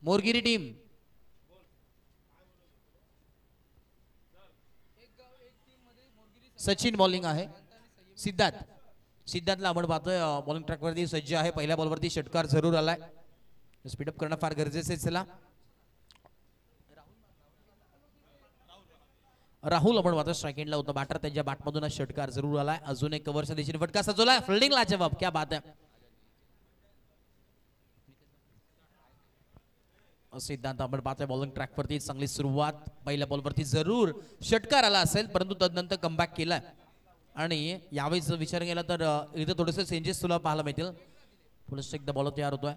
मोरगिरी team Sachin bowling आहे. सिद्धार्थला आपण पाहतोय बॉलिंग ट्रॅकवरती सज्ज आहे. पहिल्या बॉलवरती षटकार जरूर आलाय. स्पीडअप करणं फार गरजेचं आहे. चला राहुल आपण पाहतो स्ट्राईक होता बॅटर. त्यांच्या बॅटमधून षटकार जरूर आलाय. अजून एक कव्हरच्या दिशेने फटका सजवलाय. फिल्डिंगला जवाब. क्या बात आहे. सिद्धांत आपण पाहतोय बॉलिंग ट्रॅकवरती चांगली सुरुवात. पहिल्या बॉलवरती जरूर षटकार आला असेल परंतु तदनंतर कमबॅक केलाय. आणि यावेळेस विचार केला तर इथे थोडेसे चेंजेस तुला पाहायला मिळतील. पुन्हा एकदा बॉलर तयार होतोय.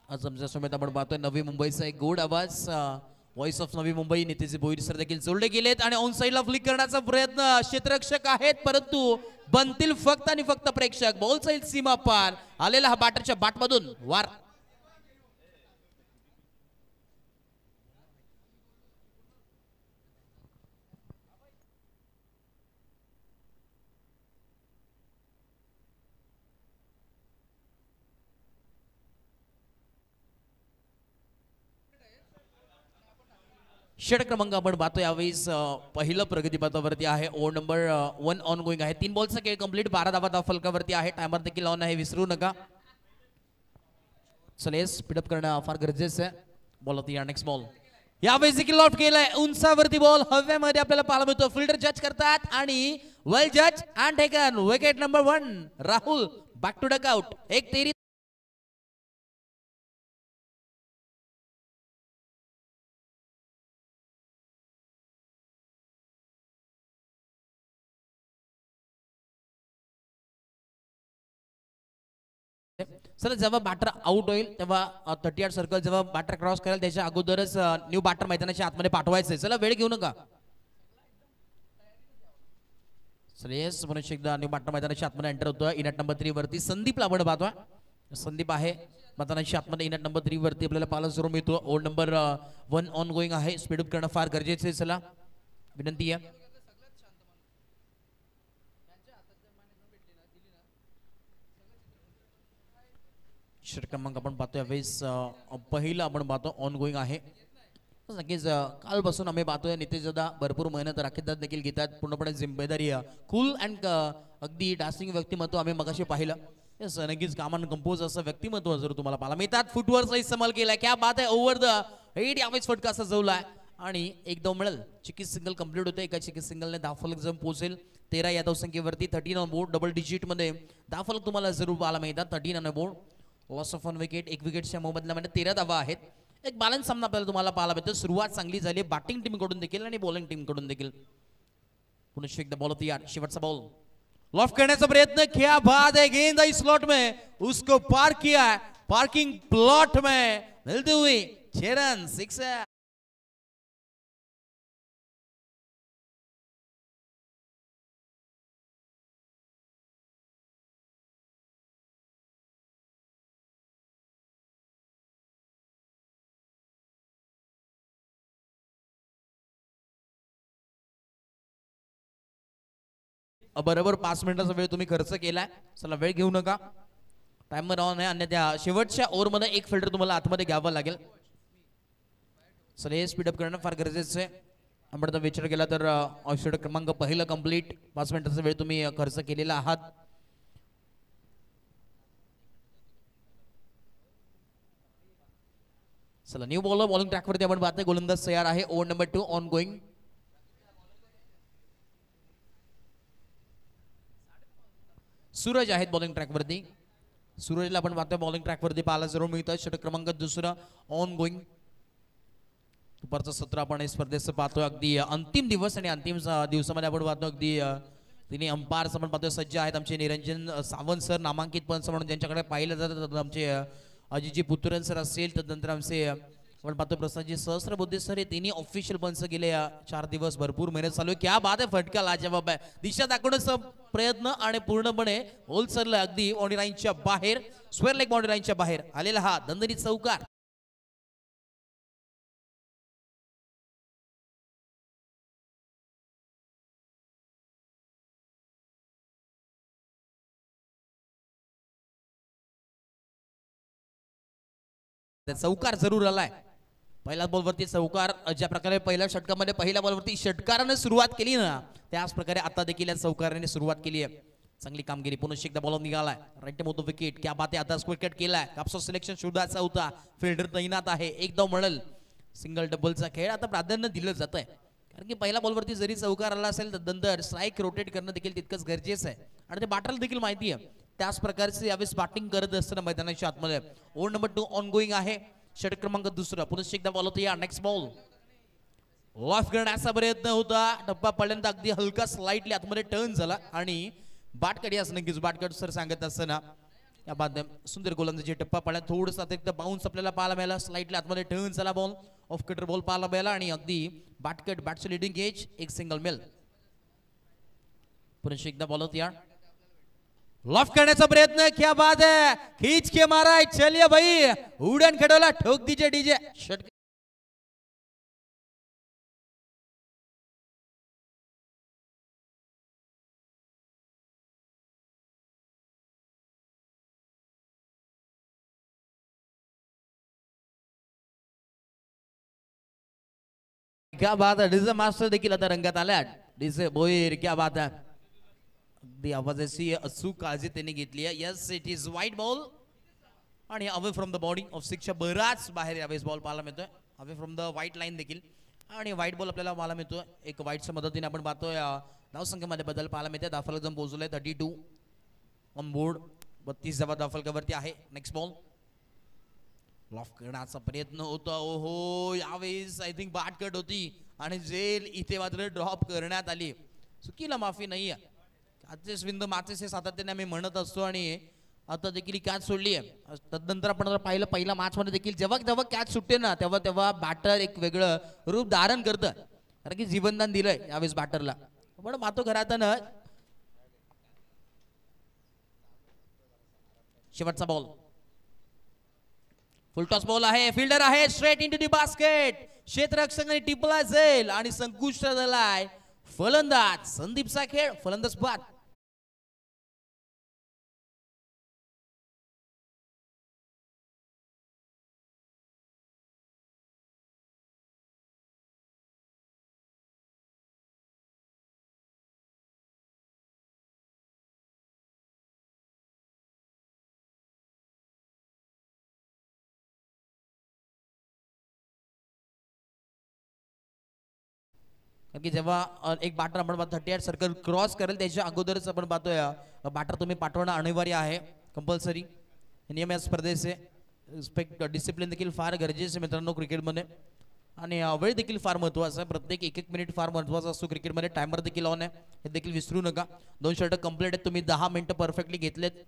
आज आमच्या समेत आपण पाहतोय नवी मुंबईचा एक गोड आवाज voice of Navi Mumbai Nitesh Boir sir देखील जोडले गेलेत. आणि ऑन साईडला फ्लिक करण्याचा प्रयत्न क्षेत्ररक्षक आहेत परंतु बनतील फक्त आणि फक्त प्रेक्षक. बॉल साईड सीमा पार आलेला हा बॅटरच्या बॅटमधून वार. षटक क्रमांक आपण पाहतो यावेळेस पहिलं प्रगतीपथावरती आहे. ओव्हर नंबर 1 ऑन गोईंग आहे. 3 बॉलचा खेळ कंप्लीट. 12 धावा फलकावरती आहे. टायमर देखील ऑन आहे विसरू नका. चला स्पीडअप करणं फार गरजेचं आहे. बॉल होती या नेक्स्ट बॉल यावेळेस देखील लॉफ्ट केलाय. उंचावरती बॉल हव्यामध्ये आपल्याला पाहायला मिळतो. फिल्डर जज करतात आणि वेल जज and taken. Wicket number 1 Rahul back to dugout. एक तेरी सर जेव्हा बॅटर आउट होईल तेव्हा 38 सर्कल जेव्हा बॅटर क्रॉस करेल त्याच्या अगोदरच न्यू बॅटर मैदानाच्या आतमध्ये पाठवायचंय. चला वेळ घेऊ नका. येस मनुष्य एकदा न्यू बॅटर मैदानाच्या आतमध्ये एंटर होतोय. इनट नंबर 3 वरती संदीपला आपण पाहतोय. संदीप आहे मैदानाच्या आतमध्ये. इनट नंबर 3 वरती आपल्याला पाहायला जरूर मिळतो. ओव्हर नंबर 1 ऑन गोईंग आहे. स्पीडअप करणं फार गरजेचं आहे. चला विनंती आहे. षटक क्रमांक आपण पाहतोय यावेळेस पहिलं आपण पाहतो ऑन गोईंग आहे. नक्कीच कालपासून आम्ही पाहतोय नितेश दादा भरपूर मेहनत राखीदार देखील घेतात. पूर्णपणे जिम्मेदारी कूल अँड अगदी डासिंग व्यक्तिमत्व आम्ही मगाशी पाहिलं. यस नक्कीच कामान कंपोज असं व्यक्तिमत्व जर तुम्हाला पाहायला मिळतात. फुटवरचा इस्तेमाल केलाय. क्या बात आहे. ओव्हर द हेड यावेळेस फटका सजवलाय आणि एक धाव मिळेल. चिकीस सिंगल कंप्लीट होते. एका चिकीस सिंगलने 10 फलक जम पोहोचेल. 13 या धावसंख्येवरती 13 ऑन बोर्ड. डबल डिजिट मध्ये 10 फलक तुम्हाला जरूर पाहायला मिळतात. 13 on board. Loss of 1 wicket. 1 विकेटच्या मोबदल्यामध्ये 13 धावा आहेत. एक बॅलन्स सामना आपल्याला तुम्हाला पाहायला मिळतो. सुरुवात चांगली झाली बॅटिंग टीम कडून देखील आणि बॉलिंग टीम कडून देखील. पुन्हा एकदा बॉल होती यार. शेवटचा बॉल लॉफ्ट करण्याचा प्रयत्न. क्या बात है. गेंद आई स्लॉट में उसको पार किया. पार्किंग प्लॉट में मिलते हुए 6 रन 6 है. बरोबर 5 मिनिटाचा वेळ तुम्ही खर्च केलाय. चला वेळ घेऊ नका. टाइमर ऑन आहे. अन्यथा शेवटच्या ओव्हर मध्ये एक फिल्डर तुम्हाला आतमध्ये घ्यावं लागेल. चला हे स्पीडअप करणं फार गरजेचं आहे. आपण जर विचार केला तर षटक क्रमांक पहिलं कंप्लीट. 5 मिनिटाचा वेळ तुम्ही खर्च केलेला आहात. चला न्यू बॉलर बॉलिंग ट्रॅकवरती आपण पाहतोय. गोलंदाज तयार आहे. Over number 2 on going. Suraj आहेत बॉलिंग ट्रॅकवरती. सूरजला आपण पाहतोय बॉलिंग ट्रॅकवरती पाहायला जरूर मिळतं. षटक क्रमांक 2 ऑन गोईंग. दुपारचं सत्र आपण या स्पर्धेचं पाहतोय. अगदी अंतिम दिवस आणि अंतिम दिवसामध्ये आपण पाहतो अगदी तिने अंपायर्स आपण पाहतोय सज्ज आहेत. आमचे निरंजन सावंत सर नामांकित पंच म्हणून ज्यांच्याकडे पाहिलं जातं. आमचे अजितजी पुतुरन सर असेल. त्यानंतर आमचे आपण पाहतो प्रसादजी सहस्रबुद्धे सर हे तिन्ही ऑफिशियल पंच गेले 4 दिवस भरपूर मेहनत चालू आहे. क्या बात आहे. फटका लाजवाब आहे. दिशा दाखवण्याचा प्रयत्न आणि पूर्णपणे होलसरला अगदी बाउंड्री लाईनच्या बाहेर स्क्वेअर लेग बाउंड्री लाईनच्या बाहेर आलेला हा दणदणीत चौकार. चौकार जरूर आलाय. पहिल्या बॉलवरती चौकार. ज्या प्रकारे पहिल्या षटकामध्ये पहिल्या बॉलवरती षटकाराने सुरुवात केली ना, त्याच प्रकारे आता देखील या चौकाराने सुरुवात केली आहे. चांगली कामगिरी. पुन्हा एकदा बॉल निघालाय. राईट मोठं विकेट. क्या बात आहे. आता विकेट केलाय. कापसा सिलेक्शन शोधायचा होता. फिल्डर तैनात आहे. एकदा मिळेल. सिंगल डबलचा खेळ आता प्राधान्य दिलं जात आहे, कारण की पहिल्या बॉलवरती जरी चौकार आला असेल तर नंतर स्ट्राईक रोटेट करणं देखील तितकंच गरजेचं आहे आणि ते बॅटरला देखील माहिती आहे. त्याच प्रकारचे यावेळेस बॅटिंग करत असताना मैदानाच्या आतमध्ये. ओव्हर नंबर 2 ऑन गोईंग आहे. षटक क्रमांक दुसरा. पुन्हा एकदा बॉल होतो. या नेक्स्ट बॉल ऑफ करण्याचा प्रयत्न होता. टप्पा पडल्यानंतर अगदी हलका स्लाइटली आतमध्ये टर्न झाला आणि बाटकडे असं नक्कीच बाटकड सर सांगत असताना या बाद सुंदर गोलंदाजी. टप्पा पडला. थोडंसं अतिरिक्त बाउन्स आपल्याला पाहायला मिळाला. स्लाइटली आतमध्ये टर्न झाला बॉल. ऑफ कटर बॉल पाहायला मिळाला आणि अगदी बाटकट बॅटचं लिडिंग एज. एक सिंगल मेल. पुन्हा एकदा बॉल होती. लॉफ करण्याचा प्रयत्न. क्या बात है. खींच के मारा है. चलिए भाई. उड़न खटोला ठोक दीजिए डीजे. षटक क्या बात है. डीजे मास्टर देखील आता रंगात आल्या. डीजे बोईर. क्या बात है. अगदी आवाजाची अचूक काळजी त्यांनी घेतली आहे. Yes it is white ball आणि away from the body off सिक्सच्या बराच बाहेर यावेळेस बॉल पाहायला मिळतोय. Away from the white line देखील आणि व्हाईट बॉल आपल्याला पाहायला मिळतोय. एक व्हाईटच्या मदतीने आपण पाहतोय धावसंख्येमध्ये बदल पाहायला मिळते. दाफल एकदम पोहोचलोय 32 ऑन बोर्ड. 32 धावा दाफलकावरती आहे. नेक्स्ट बॉल लॉफ करण्याचा प्रयत्न होता. ओहो यावेळेस आय थिंक बाट कट होती आणि जेल इथे मात्र ड्रॉप करण्यात आली. चुकीला माफी नाही आहे. काचेस विंद माचेस हे सातत्याने आम्ही म्हणत असतो आणि आता देखील कॅच सोडली आहे. तदनंतर आपण पाहिलं पहिल्या मॅच मध्ये देखील जेव्हा जेव्हा कॅच सुटते ना तेव्हा तेव्हा बॅटर एक वेगळं रूप धारण करतं, कारण की जीवनदान दिलंय यावेळेस बॅटरला. पण मातो घरात ना शेवटचा बॉल फुलटॉस बॉल आहे. फिल्डर आहे. Straight into the basket. क्षेत्ररक्षकाने टिपला जाईल आणि संकुष्ट झालाय फलंदाज. संदीपचा खेळ. फलंदाज बाद. की जेव्हा एक बॅटर आपण 38 सर्कल क्रॉस करेल त्याच्या अगोदरच आपण पाहतोय बॅटर तुम्ही पाठवणं अनिवार्य आहे. कंपल्सरी नियम या स्पर्धेचे. रिस्पेक्ट डिसिप्लिन देखील फार गरजेचे मित्रांनो क्रिकेटमध्ये आणि वेळ देखील फार महत्त्वाचा आहे. प्रत्येक एक मिनिट फार महत्त्वाचा असतो क्रिकेटमध्ये. टायमर देखील ऑन आहे हे देखील विसरू नका. 2 षटक कंप्लीट आहेत. तुम्ही 10 मिनिटं परफेक्टली घेतलेत.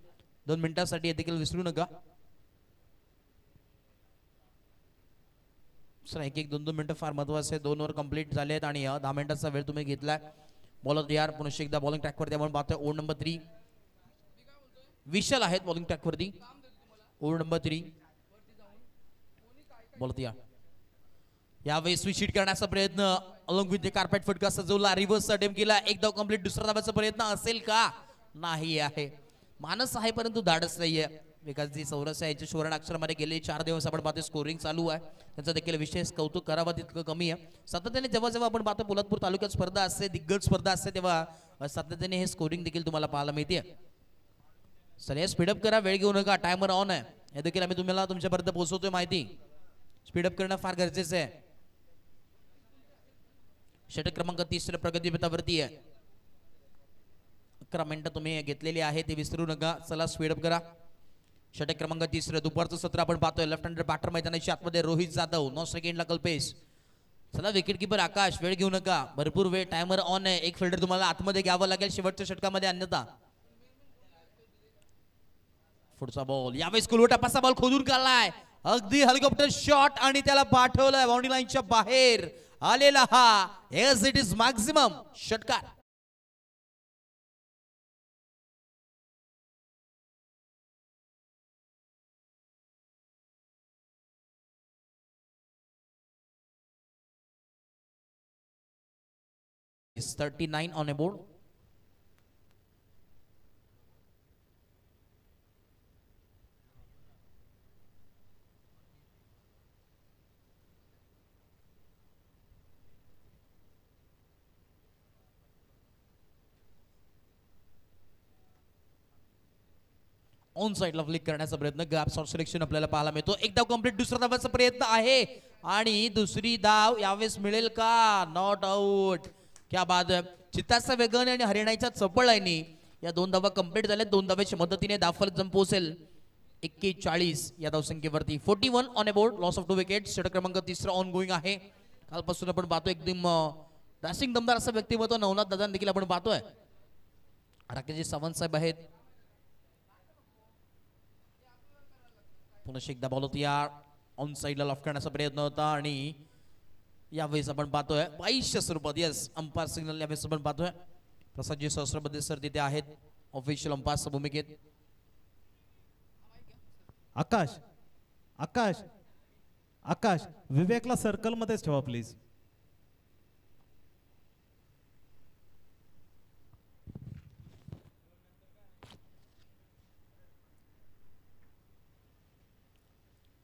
2 मिनिटांसाठी हे देखील विसरू नका. सर एक 2-2 मिनिटं फार महत्त्वाचे. 2 ओव्हर कंप्लीट झाले आहेत आणि 10 मिनिटाचा वेळ तुम्ही घेतलाय. बॉलर तयार. पुन्हा एकदा बॉलिंग ट्रॅकवरती आपण पाहतोय. ओव्हर नंबर 3 विशाल आहेत बॉलिंग ट्रॅकवरती. ओव्हर नंबर 3 बॉल तयार. यावेळी स्विच हिट करण्याचा प्रयत्न अलॉंग विथ द कार्पेट फटका सजवला. रिव्हर्स अटेम्प्ट केला. एक धाव कंप्लीट. दुसरा धावाचा प्रयत्न असेल का? नाही आहे. मानस आहे परंतु धाडस नाहीये. विकासजी चौरस याच्या सुवर्ण अक्षरामध्ये गेले 4 दिवस आपण पाहतो स्कोरिंग चालू आहे. त्याचं देखील विशेष कौतुक करावं तितकं कमी आहे. सातत्याने जेव्हा जेव्हा आपण पाहतो पोलादपूर तालुक्यात स्पर्धा असते, दिग्गज स्पर्धा असते, तेव्हा सातत्याने हे स्कोरिंग देखील तुम्हाला पाहायला मिळते. सर स्पीडअप करा. वेळ घेऊ नका. टायमर ऑन आहे. हे देखील आम्ही तुम्हाला तुमच्यापर्यंत पोहोचवतोय माहिती. स्पीडअप करणं फार गरजेचं आहे. षटक क्रमांक 30 प्रगतीपथावरती आहे. 11 मिनिटं तुम्ही घेतलेली आहे ते विसरू नका. चला स्पीडअप करा. षटक क्रमांक 30 दुपारचं सत्र आपण पाहतोय. लेफ्ट हँडेड बॅटर मैदानाच्या आतमध्ये रोहित जाधव. 9 सेकंडला कल्पेश. चला विकेट किपर आकाश. वेळ घेऊ नका. भरपूर वेळ. टायमर ऑन आहे. एक फिल्डर तुम्हाला आतमध्ये घ्यावं लागेल शेवटच्या षटकामध्ये अन्यथा. पुढचा बॉल यावेळेस कुलवटा पासा बॉल खोदून काढलाय. अगदी हेलिकॉप्टर शॉट आणि त्याला पाठवलाय बाउंड्री लाईनच्या बाहेर आलेला हा एस इट इज मॅक्सिमम षटकार. is 39 on a board. On साइडला फ्लिक करण्याचा प्रयत्न, गॅप शॉट सिलेक्शन आपल्याला पाहायला मिळतो. एक धाव कंप्लीट, दुसरा धावाचा प्रयत्न आहे आणि दुसरी धाव यावेळेस मिळेल का? Not out. क्या बाद है. चित्ताचा वेगन आणि हरियाणाच्या चपळाईनी या 2 धावा कंप्लीट झाल्या. 2 धावेच्या मदतीने धावफलक जम पोहोचेल 41 या धावसंख्येवरती. 41 on a board, loss of 2 wickets. षटक क्रमांक 3 ऑन गोईंग आहे. कालपासून आपण पाहतोय एकदम डॅशिंग दमदार असं व्यक्तिमत्व नवनाथ दादा देखील आपण पाहतोय. राकेश सावंत साहेब आहेत. पुन्हा एकदा बॉल होती, या ऑन साइडला लॉफ्ट करण्याचा प्रयत्न होता आणि यावेळेस आपण पाहतोय 22 स्वरूपात. यस, अंपायर सिग्नल यावेळेस आपण पाहतोय. प्रसादजी सहस्रबद्धे सर तिथे आहेत ऑफिशियल अंपायरच्या भूमिकेत. आकाश आकाश आकाश विवेकला सर्कल मध्येच ठेवा प्लीज.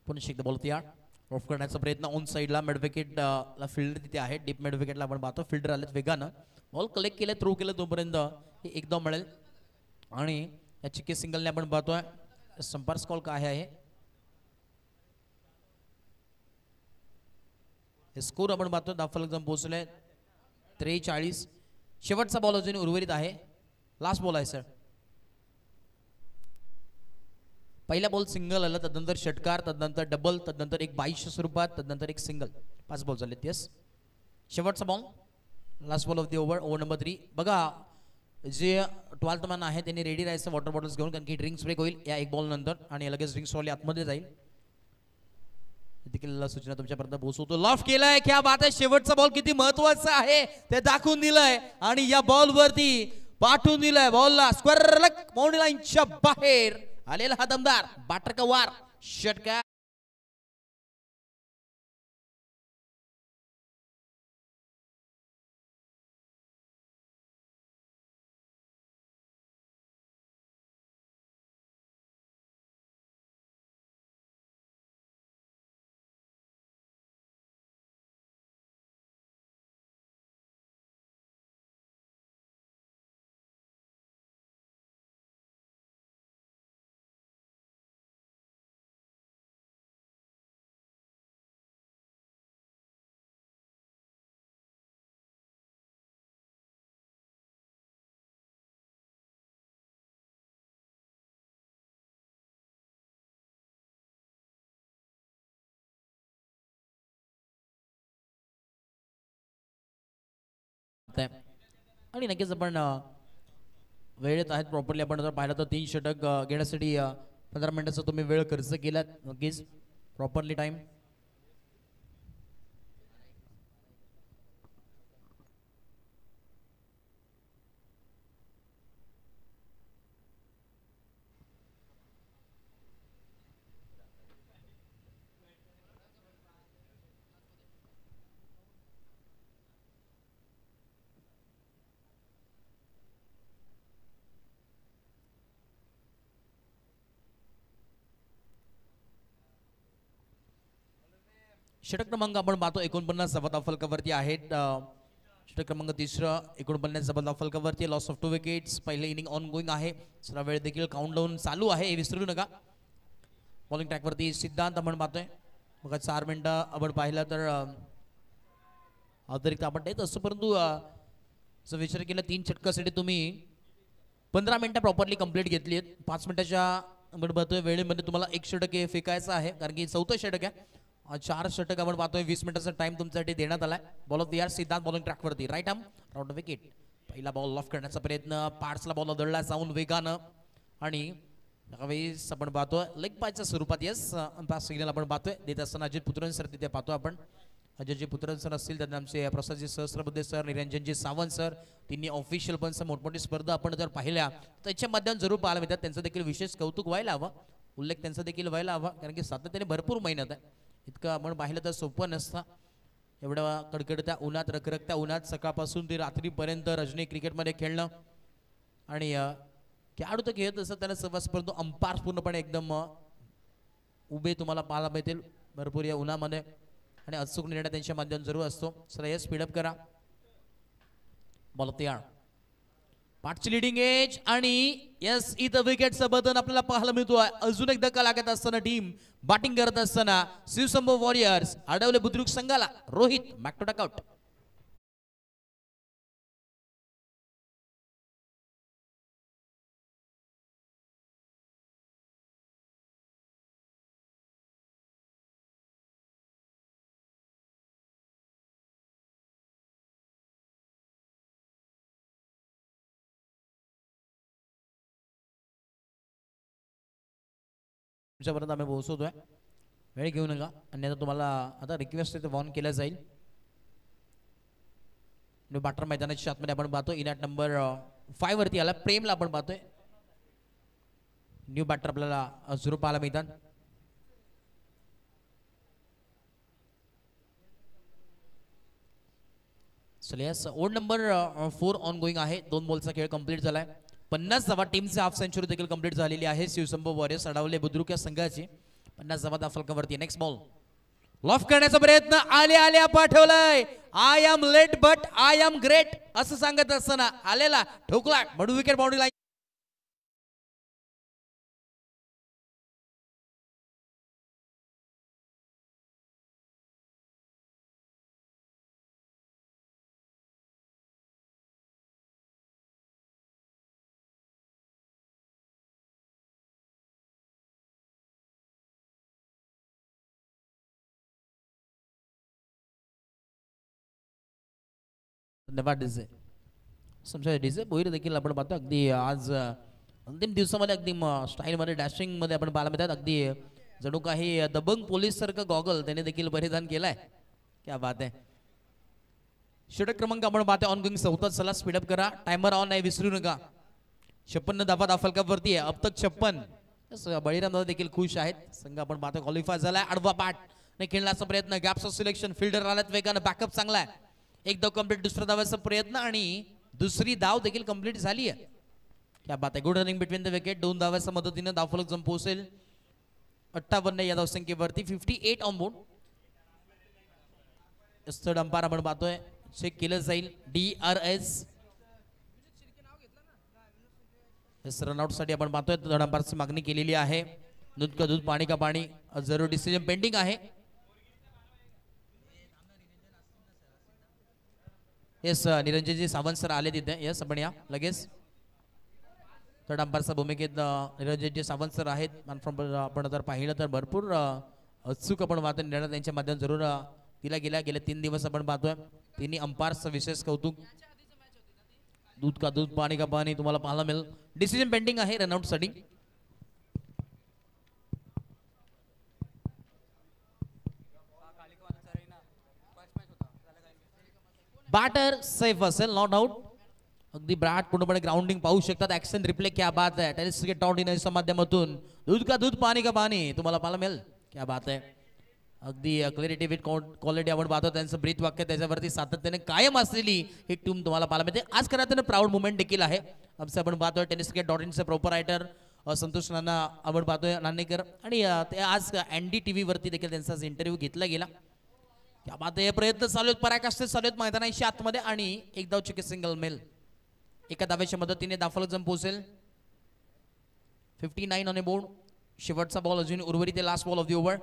पुन्हा एकदा बॉल तयार, ऑफ करण्याचा प्रयत्न ऑन साइडला. मिड विकेट ला फिल्डर तिथे आहे. डीप मिड विकेटला आपण पाहतो फिल्डर आलेत वेगानं. बॉल कलेक्ट केलं, थ्रो केलं, तोपर्यंत हे एकदा मिळेल आणि या चिके सिंगलने आपण पाहतोय. संपर्क कॉल काय आहे स्कोर आपण पाहतो. धावफलक जम पोहोचले 43. शेवटचा बॉल अजून उर्वरित आहे. लास्ट बॉल आहे सर. पहिला बॉल सिंगल आला, तदनंतर षटकार, तदनंतर डबल, तदनंतर एक 22 स्वरूपात, तदनंतर एक सिंगल. 5 बॉल झालेत. यस, शेवटचा ball, last ball of the over, over number 3. बघा जे 12th मॅन आहे त्यांनी रेडी राहायचं वॉटर बॉटल्स घेऊन, कारण की ड्रिंक्स ब्रेक होईल या 1 बॉल नंतर आणि लगेच ड्रिंक्स वाले आतमध्ये जाईल. देखील सूचना तुमच्यापर्यंत पोहोचवतो. लॉफ्ट केलाय, क्या बात आहे. शेवटचा बॉल किती महत्वाचा आहे ते दाखवून दिलंय आणि या बॉल वरती पाठवून दिलाय. बॉलला स्क्वेअर बाउंड्री लाईनच्या बाहेर आलेला हा दमदार बाटर का वार षटकार. आणि नक्कीच आपण वेळेत आहेत प्रॉपरली. आपण जर पाहिलं तर 3 षटक घेण्यासाठी 15 मिनिटाचा तुम्ही वेळ खर्च केलात. नक्कीच प्रॉपरली टाइम. षटक क्रमांक आपण पाहतो 49 जबादा फलकावरती आहेत. षटक क्रमांक 3 49 जबादा फलकावरती. Loss of 2 wickets. पहिले इनिंग ऑन गोईंग आहे. दुसरा वेळ देखील काउंटडाऊन चालू आहे, हे विसरू नका. बॉलिंग ट्रॅकवरती सिद्धांत आपण पाहतोय. बघा 4 मिनिटं आपण पाहिलं तर अतिरिक्त आपण देत असतो, परंतु जर विचार केला 3 षटकासाठी तुम्ही 15 मिनिटं प्रॉपरली कंप्लीट घेतली आहेत. 5 मिनिटाच्या आपण पाहतोय वेळेमध्ये तुम्हाला 1 षटक हे फेकायचं आहे, कारण की 4थं षटक आहे. 4 षटक आपण पाहतोय. 20 मिनिटाचा टाइम तुमच्यासाठी देण्यात आलाय. बॉल ऑफ द यार सिद्धांत बॉलिंग ट्रॅकवरती. Right arm round wicket. पहिला बॉल लॉफ्ट करण्याचा प्रयत्न, पार्ट्सला बॉल दळला जाऊन वेगानं आणि यावेळेस आपण पाहतोय लेग पायच्या स्वरूपात. येस, पास सिग्नल आपण पाहतोय देत असताना अजित पुत्रन सर तिथे पाहतो आपण. अजयजी पुत्रन सर असतील, त्यांना आमचे प्रसादजी सहस्रबुद्धे सर, निरंजनजी सावंत सर, तिन्ही ऑफिशियल पण मोठमोठी स्पर्धा आपण जर पाहिल्या त्याच्या माध्यमात जरूर पाहायला मिळतात. त्यांचं देखील विशेष कौतुक व्हायला हवं, उल्लेख त्यांचा देखील व्हायला हवा, कारण की सातत्याने भरपूर मेहनत आहे. इतकं आपण पाहिलं तर सोपं नसतं. एवढ्या कडकडत्या उन्हात, रखरखत्या उन्हात सकाळपासून ते रात्रीपर्यंत रजनी क्रिकेटमध्ये खेळणं आणि खेळाडू तर खेळत असतात त्यांना सर्वच, परंतु अंपायर पूर्णपणे एकदम उभे तुम्हाला पाहायला मिळतील भरपूर या उन्हामध्ये आणि अचूक निर्णय त्यांच्या माध्यमातून जरूर असतो. सर हे स्पीडअप करा. बॉल तयार. पाठची लिडिंग एज आणि यस इथं विकेटचं बदल आपल्याला पाहायला मिळतोय. अजून एक धक्का लागत असताना टीम बॅटिंग करत असताना शिवसंभव वॉरियर्स अडवले बुद्रुक संघाला. Rohit back to dugout. तुमच्यापर्यंत आम्ही पोहोचवतोय. वेळ घेऊ नका अन्यथा तुम्हाला आता रिक्वेस्ट इथे वॉर्न केल्या जाईल. बॅटर मैदानाच्या आतमध्ये आपण पाहतो इनॅट नंबर 5 वरती आला प्रेमला आपण पाहतोय. न्यू बॅटर आपल्याला सुरू पाहायला मिळतात. यस ओड नंबर 4 ऑन गोईंग आहे. 2 बॉलचा खेळ कंप्लीट झालाय. 50 धावा टीमचे हाफ सेंचुरी देखील कंप्लीट झालेली आहे. शिवसंभव वॉरियर्स अडवले बुद्रुक या संघाची 50 धावा फलकावरती. नेक्स्ट बॉल लॉफ करण्याचा प्रयत्न आल्या पाठवलाय. I am late but I am great असं सांगत असताना आलेला ठोकला म्हणून विकेट बाउंड्री लाईन. धन्यवाद डीजे. समजा डीजे बोईर देखील आपण पाहतो अगदी आज अंतिम दिवसामध्ये अगदी स्टाईलमध्ये डॅशिंगमध्ये आपण पाहायला मिळतात. अगदी जणू काही दबंग पोलीस सारखं गॉगल त्याने देखील परिधान केलाय. क्या बात आहे. षटक क्रमांक आपण पाहतो ऑन गोइंग 4. चला स्पीडअप करा. टायमर ऑन आहे विसरू नका. 56 धावा दाफल कपवरती आहे. अब तक 56. बळीराम दादा देखील खुश आहेत. संघ आपण पाहतो क्वालिफाय झालाय. आडवा पाठ ने खेळण्याचा प्रयत्न गॅपचं सिलेक्शन फिल्डर आल्यात वेगानं बॅकअप चांगला आहे. एक धाव कंप्लीट. दुसरा धावाचा प्रयत्न आणि दुसरी धाव देखील कंप्लीट झाली आहे. क्या बात आहे. Good running between the wicket. 2 धावाच्या मदतीने धावफलक जम पोहोचेल 58 या धावसंख्येवरती. 58 ऑन बोर्ड. थर्ड अंपायर आपण पाहतोय चेक केलं जाईल. DRS रनआउट साठी आपण पाहतोय थर्ड अंपायरची मागणी केलेली आहे. दूध का दूध पाणी का पाणी जरूर डिसिजन पेंडिंग आहे. येस निरंजनजी सावंत सर आले तिथे. येस आपण या लगेच. थर्ड अंपायरच्या भूमिकेत निरंजनजी सावंत सर आहेत. आपण जर पाहिलं तर भरपूर उत्सुक आपण पाहतो निर्णय त्यांच्या माध्यमात जरूर दिला गेला. गेले 3 दिवस आपण पाहतोय तिन्ही अंपायर्सचं विशेष कौतुक. दूध का दूध पाणी का पाणी तुम्हाला पाहायला मिळेल. डिसिजन पेंडिंग आहे रनआउट साठी. बॅटर सेफ असेल नॉट आउट. अगदी ब्रॅट पूर्णपणे ग्राउंडिंग पाहू शकतात. ऍक्शन रिप्ले क्या बात आहे. टेनिस क्रिकेट ऑर्डिनरीच्या माध्यमातून दूध का दूध पाणी का पाणी तुम्हाला पाहायला मिळेल. क्या बात आहे. अगदी क्लॅरिटी विथ क्वालिटी आपण पाहतो. त्यांचं ब्रीथ वाक्य त्याच्यावरती सातत्याने कायम असलेली ही टीम तुम्हाला पाहायला मिळते. आज खरं तर प्राऊड मुवमेंट देखील आहे. आमचं आपण पाहतोय tennis cricket dot proprietor Santosh Nana आपण पाहतोय नान्नेकर आणि ते आज NDTV वरती देखील त्यांचा इंटरव्ह्यू घेतला गेला. क्या बात आहे. प्रयत्न चालू आहेत पराकाष्ठा चालू आहेत मैदानाच्या आतमध्ये आणि एक धाव चुकी सिंगल मेल. एका धावेच्या मदतीने दाफलक जम पोहोचेल. 59 ऑन ए बोर्ड. शेवटचा बॉल अजून उर्वरित last ball off the over.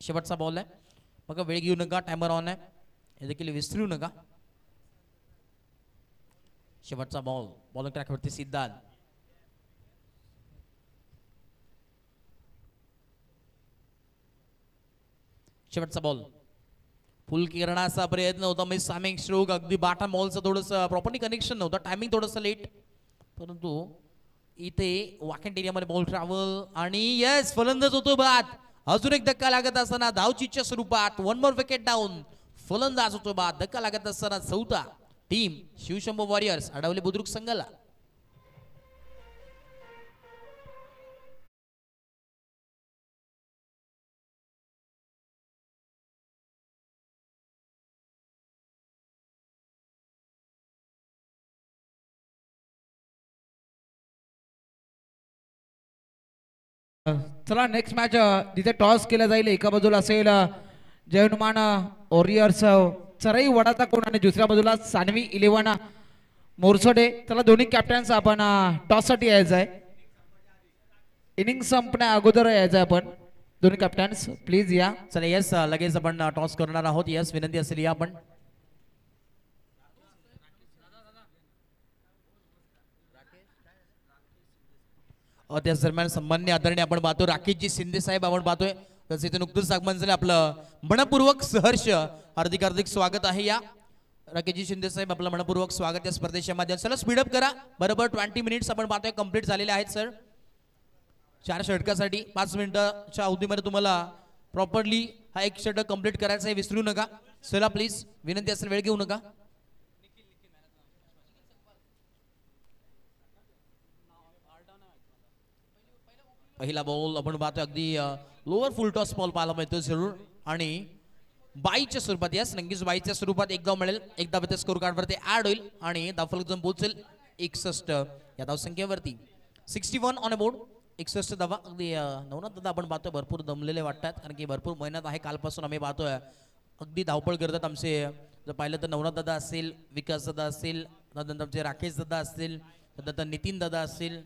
शेवटचा बॉल आहे बघा. वेळ घेऊ नका. टायमर ऑन आहे हे देखील विसरू नका. शेवटचा बॉल बॉलिंग ट्रॅकवरती सिद्धार्थ. शेवटचा बॉल फुल करण्याचा प्रयत्न होता. म्हणजे सामिंग स्ट्रोक अगदी बाटा बॉलचं थोडंसं प्रॉपर्ली कनेक्शन नव्हतं. टायमिंग थोडंसं लेट परंतु इथे वॅकंट एरियामध्ये बॉल ट्रॅव्हल आणि यस फलंदाज होतो बाद. अजून एक धक्का लागत असताना धावचीच्या स्वरूपात 1 मोर विकेट डाऊन. फलंदाज होतो बाद. धक्का लागत असताना चौथा टीम शिवशंभू वॉरियर्स अडवले बुद्रुक संघाला. चला नेक्स्ट मॅच जिथे टॉस केला जाईल. एका बाजूला असेल जय हनुमान वॉरियर्स चराई वडाचा कोण आणि दुसऱ्या बाजूला सानवी 11 मोरसोडे त्याला दोन्ही कॅप्टन्स आपण टॉस साठी यायचं आहे. इनिंग संपण्या अगोदर यायचं आहे आपण. दोन्ही कॅप्टन्स प्लीज या. चला यस लगेच आपण टॉस करणार आहोत. यस विनंती असेल या आपण. त्याच दरम्यान सन्मान्य आदरणीय आपण पाहतो राकेशजी शिंदे साहेब आपण पाहतोय. तसे इथे नुकतंच आगमन झालं आपलं. मनपूर्वक सहर्ष हार्दिक हार्दिक स्वागत आहे या राकेशजी शिंदे साहेब. आपलं मनपूर्वक स्वागत या स्पर्धेच्या माध्यमातून. चला स्पीडअप करा. बरोबर 20 मिनिट्स आपण पाहतोय कंप्लीट झालेले आहेत सर. 4 षटकासाठी 5 मिनिटाच्या अवधीमध्ये तुम्हाला प्रॉपरली हा एक षटक कंप्लीट करायचा आहे. विसरू नका. चला प्लीज विनंती असेल वेळ घेऊ नका. पहिला बॉल आपण पाहतोय अगदी लोअर फुल टॉस बॉल पाहायला मिळतो जरूर. आणि बाईच्या स्वरूपात यस नक्कीच बाईच्या स्वरूपात एक धाव मिळेल. एक धाव त्या स्कोर कार्डवरती ऍड होईल आणि धावफलक जाऊन पोहोचेल 61 या धावसंख्येवरती. 61 ऑन अ बोर्ड. 61 धावा. अगदी नवनाथ दादा आपण पाहतोय भरपूर दमलेले वाटतात कारण की भरपूर मेहनत आहे. कालपासून आम्ही पाहतोय अगदी धावपळ करतात आमचे. जर पाहिलं तर नवनाथ दादा असेल, विकास दादा असेल, त्यानंतर आमचे राकेश दादा असतील, त्यानंतर नितीन दादा असतील,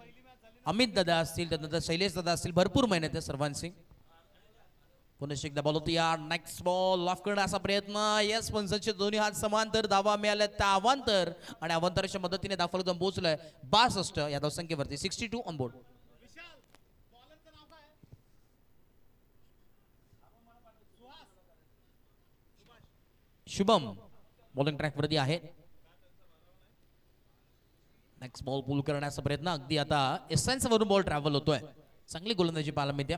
अमित दादा असतील, त्यानंतर शैलेश दादा असतील. भरपूर मेहनत आहे सर्वांची. पुन्हा एकदा बॉल होती या. नेक्स्ट बॉल ऑफ करण्याचा प्रयत्न. यस पंचांचे दोन्ही हात समांतर. धावा मिळाल्या त्या अवांतर आणि अवांतराच्या मदतीने धावफलक जाऊन पोहोचलाय 62 या धावसंख्येवरती. 62 on board. Shubham bowling track वरती आहे. नेक्स्ट बॉल पुल करण्याचा प्रयत्न. अगदी आता एसएन्स वरून बॉल ट्रॅव्हल होतोय. चांगली गोलंदाजी पाहायला मिळते.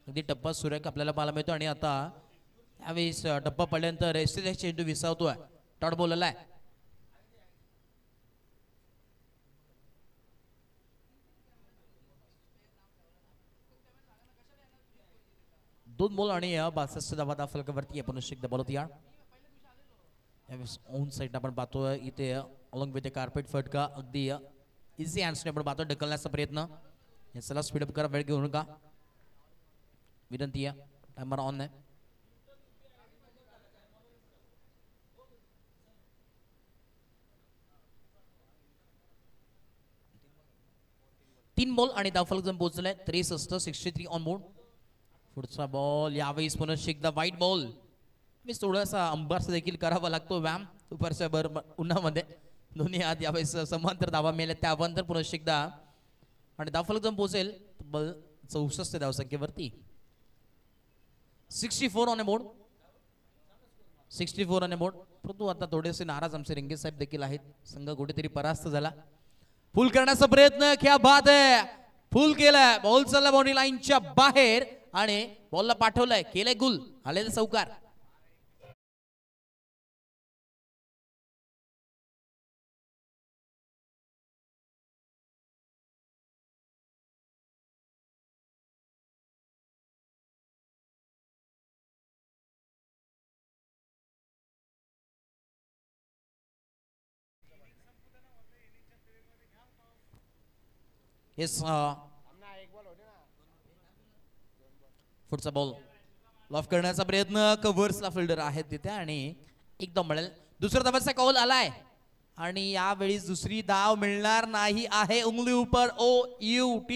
अगदी टप्पा सुरेख आपल्याला पाहायला मिळतो आणि आता यावेळेस टप्पा पडल्यानंतर एसएस चेंडू विसावतोय. टॉट बॉल आहे. दोन बॉल आणि 62 धावा धावफलकावरती. आपण एकदा बॉल होती या. यावेळेस ऑन साईड आपण पाहतोय इथे अलॉंग विथ कार्पेट फटका. अगदी इझी हँड्सने आपण पाहतो ढकलण्याचा प्रयत्न. याला स्पीडअप करा. वेळ घेऊ नका विनंती आहे. टायमर ऑन आहे. तीन बॉल आणि धावफलक जण पोहोचलाय 63. 63 ऑन बोर्ड. पुढचा बॉल यावेळेस पुन्हा एकदा व्हाईट बॉल. मी थोडासा अंबारसा देखील करावा लागतो व्यायाम दुपारच्या उन्हामध्ये. दोन्ही हात यावेळेस समांतर धावा मिळाल्या त्या अवांतर. पुन्हा एकदा आणि धावफलक जण पोहोचेल 64 धावसंख्येवरती. 64 on a board. 64 on a board. परंतु आता थोडेसे नाराज आमचे रिंगे साहेब देखील आहेत. संघ कुठेतरी परास्त झाला. फुल करण्याचा प्रयत्न. क्या बात आहे. फुल केलाय. बॉल चालला बाउंड्री लाईनच्या बाहेर आणि बॉलला पाठवलाय. केलंय गुल. आलेला चौकार. येस पुढचा बॉल लॉफ करण्याचा प्रयत्न. कव्हर्सला फिल्डर आहेत तिथे आणि एकदम मिळेल. दुसरा धावाचा कॉल आलाय आणि यावेळी दुसरी धाव मिळणार नाही आहे. उंगली उपर OUT.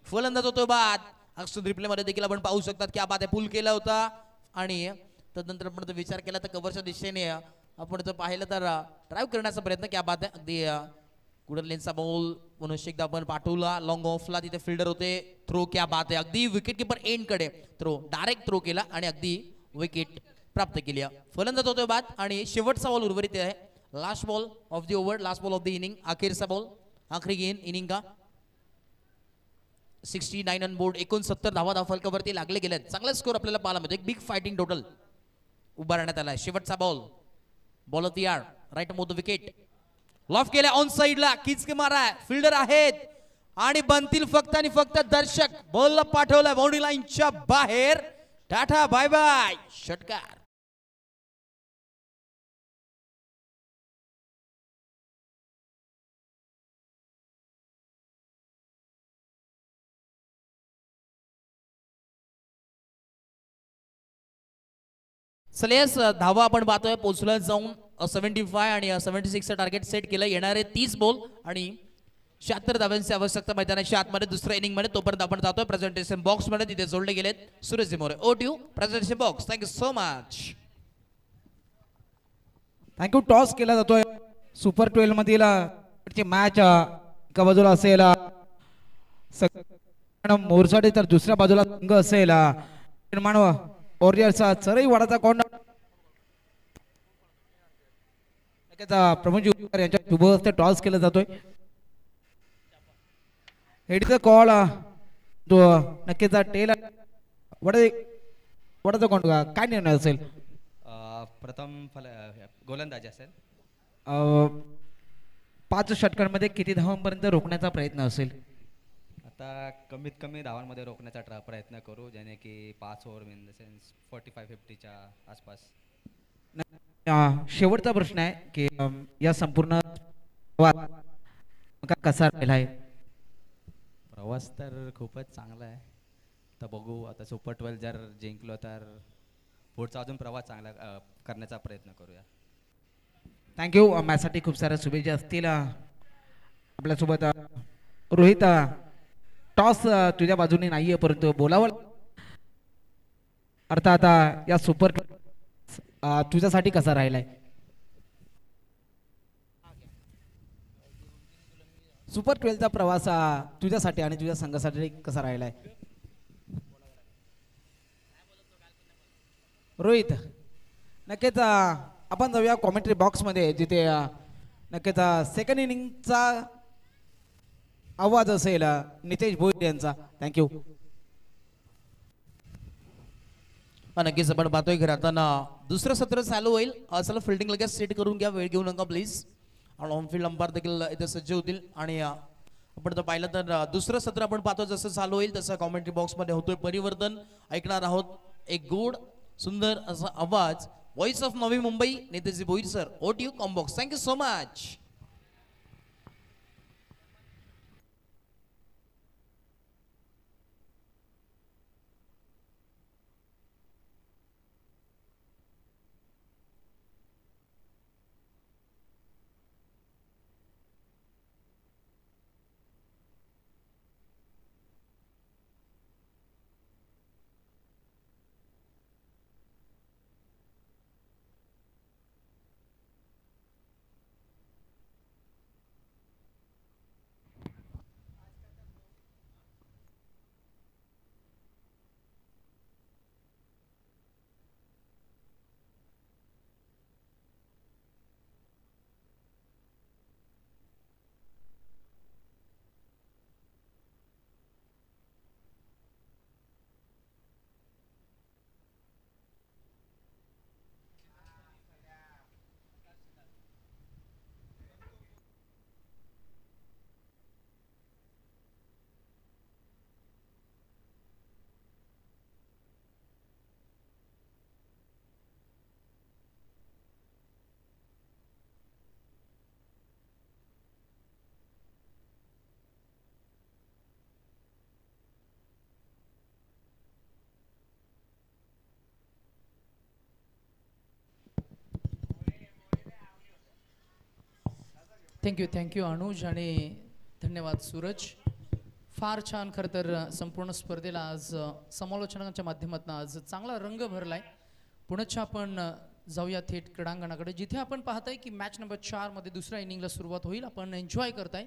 फलंदाज होतो बाद. अक्षर रिप्ले मध्ये देखील आपण पाहू शकतात की आपण पूल केला होता आणि तदनंतर आपण जर विचार केला तर कव्हरच्या दिशेने आपण जर पाहिलं तर ड्राईव्ह करण्याचा प्रयत्न. क्या बात आहे. अगदी कुडर लेनचा बॉल पुन्हा एकदा आपण पाठवला लॉंग ऑफला. तिथे फिल्डर होते. थ्रो. क्या बात आहे. अगदी विकेट किपर एंड कडे थ्रो डायरेक्ट थ्रो केला आणि अगदी विकेट प्राप्त केली. फलंदाज होतोय बाद आणि शेवटचा बॉल उर्वरित आहे. Last ball off the over. Last ball off the inning. अखेरचा बॉल. आखरी गेन इनिंग का. 69 ऑन बोर्ड. 69 धावा धावफलकावरती लागले गेलेत. चांगला स्कोर आपल्याला पाहायला मिळतो. एक बिग फायटिंग टोटल उभारण्यात आलाय. शेवटचा ball. Ball off the yard. Right मोद विकेट. लॉफ केल्या ऑन साइडला. किचके मारा. फिल्डर आहेत आणि बनतील फक्त आणि फक्त दर्शक. बॉलला पाठवलाय बाउंड्री लाईनच्या बाहेर. Tata bye bye. षटकार. सलेस धावा आपण पाहतोय पोचला जाऊन 75 आणि 76 टार्गेट सेट केलं. येणारे 30 बॉल आणि 76 धाव्यांची आवश्यकता मैदानाच्या आतमध्ये दुसऱ्या इनिंग मध्ये. तोपर्यंत आपण जातोय प्रेझेंटेशन बॉक्स मध्ये, तिथे जोडले गेलेत Suresh More. O two presentation box. Thank you so much. Thank you. Toss केला जातोय सुपर 12 मधील मॅच एका बाजूला असेल मोरसाडे तर दुसऱ्या बाजूला संघ असेल निर्माण वॉरियर्सचा चरई वाडाचा कोण प्रमोद यांच्या शुभ हस्ते टॉस केला जातोय. हेडचा कॉल तो नक्कीच टेल वडाचा कोण काय निर्णय असेल. प्रथम गोलंदाजी असेल. 5 षटकांमध्ये किती धावांपर्यंत रोखण्याचा प्रयत्न असेल. आता कमीत कमी धावांमध्ये रोखण्याचा प्रयत्न करू, ज्याने की 5 ओव्हर इन द सेन्स 45-50च्या आसपास. शेवटचा प्रश्न आहे की या संपूर्ण कसा राहिला आहे. प्रवास तर खूपच चांगला आहे. तर बघू आता सुपर 12 जर जिंकलो तर पुढचा अजून प्रवास चांगला करण्याचा प्रयत्न करूया. थँक्यू. मॅचसाठी खूप साऱ्या शुभेच्छा असतील. आपल्यासोबत रोहित टॉस तुझ्या बाजूने नाहीये परंतु बोलावं अर्थात या सुपर तुझ्यासाठी कसा राहिलाय. सुपर 12चा प्रवास तुझ्यासाठी आणि तुझ्या संघासाठी कसा राहिलाय. रोहित नक्कीच आपण जाऊया कॉमेंट्री बॉक्स मध्ये, जिथे नक्कीच सेकंड इनिंगचा आवाज असेल नितेश भोईर यांचा. थँक्यू. नक्कीच आपण पाहतोय घराताना दुसरं सत्र चालू होईल. चला फिल्डिंग लगेच सेट करून घ्या, वेळ घेऊ नका प्लीज. आणि ऑन फील्ड अंपायर देखील इथे सज्ज होतील. आणि आपण जर पाहिलं तर दुसरं सत्र आपण पाहतो जसं चालू होईल तसं कॉमेंट्री बॉक्स मध्ये होतोय परिवर्तन. ऐकणार आहोत एक गोड सुंदर असा आवाज. Voice of Navi Mumbai Nitesh Bhoir sir. O two कॉम्बॉक्स. Thank you so much. Thank you Anuj आणि धन्यवाद सूरज. फार छान. खरं तर संपूर्ण स्पर्धेला आज समालोचनाच्या माध्यमातून आज चांगला रंग भरलाय. पुण्याच्या आपण जाऊया थेट क्रीडांगणाकडे, जिथे आपण पाहताय की मॅच नंबर 4 मध्ये दुसऱ्या इनिंगला सुरुवात होईल. आपण एन्जॉय करताय.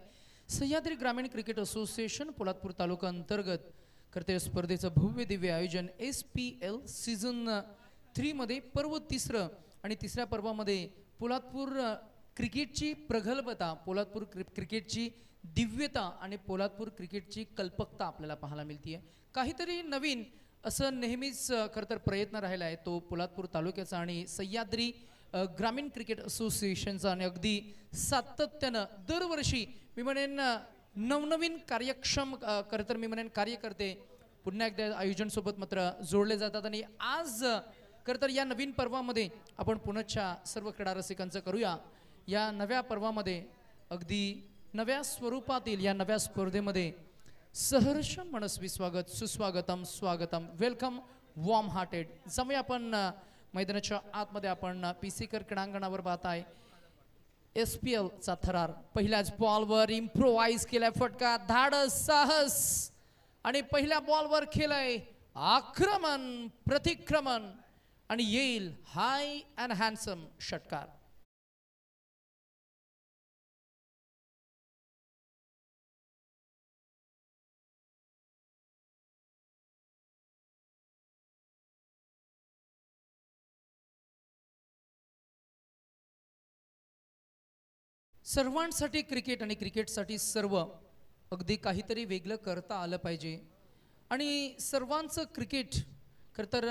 सह्याद्री ग्रामीण क्रिकेट असोसिएशन पोलादपूर तालुका अंतर्गत करते स्पर्धेचं भव्य दिव्य आयोजन. SPL सीझन 3 मध्ये पर्व 3 आणि तिसऱ्या पर्वामध्ये पोलादपूर क्रिकेटची प्रगल्भता, पोलादपूर क्रिकेटची दिव्यता आणि पोलादपूर क्रिकेटची कल्पकता आपल्याला पाहायला मिळते. काहीतरी नवीन असं नेहमीच खरं तर प्रयत्न राहिला आहे तो पोलादपूर तालुक्याचा आणि सह्याद्री ग्रामीण क्रिकेट असोसिएशनचा. आणि अगदी सातत्यानं दरवर्षी मी म्हणेन नवनवीन कार्यक्षम खरं तर मी म्हणेन कार्यकर्ते पुन्हा एकदा आयोजनसोबत मात्र जोडले जातात. आणि आज खरं तर या नवीन पर्वामध्ये आपण पुण्याच्या सर्व क्रीडा रसिकांचं करूया या नव्या पर्वामध्ये अगदी नव्या स्वरूपातील या नव्या स्पर्धेमध्ये सहर्ष मनस्वी स्वागत, सुस्वागतम, स्वागतम, वेलकम, वॉर्म हार्टेड. जाऊया आपण मैदानाच्या आतमध्ये आपण पीसीकर क्रीडांगणावर पाहताय SPL चा थरार. पहिल्याच बॉलवर इम्प्रोवाइज केलाय फटका, धाडस साहस आणि पहिल्या बॉलवर केलंय आक्रमण प्रतिक्रमण आणि येईल हाय अँड हँडसम षटकार. सर्वांसाठी क्रिकेट आणि क्रिकेटसाठी सर्व अगदी काहीतरी वेगळं करता आलं पाहिजे आणि सर्वांचं क्रिकेट खरं तर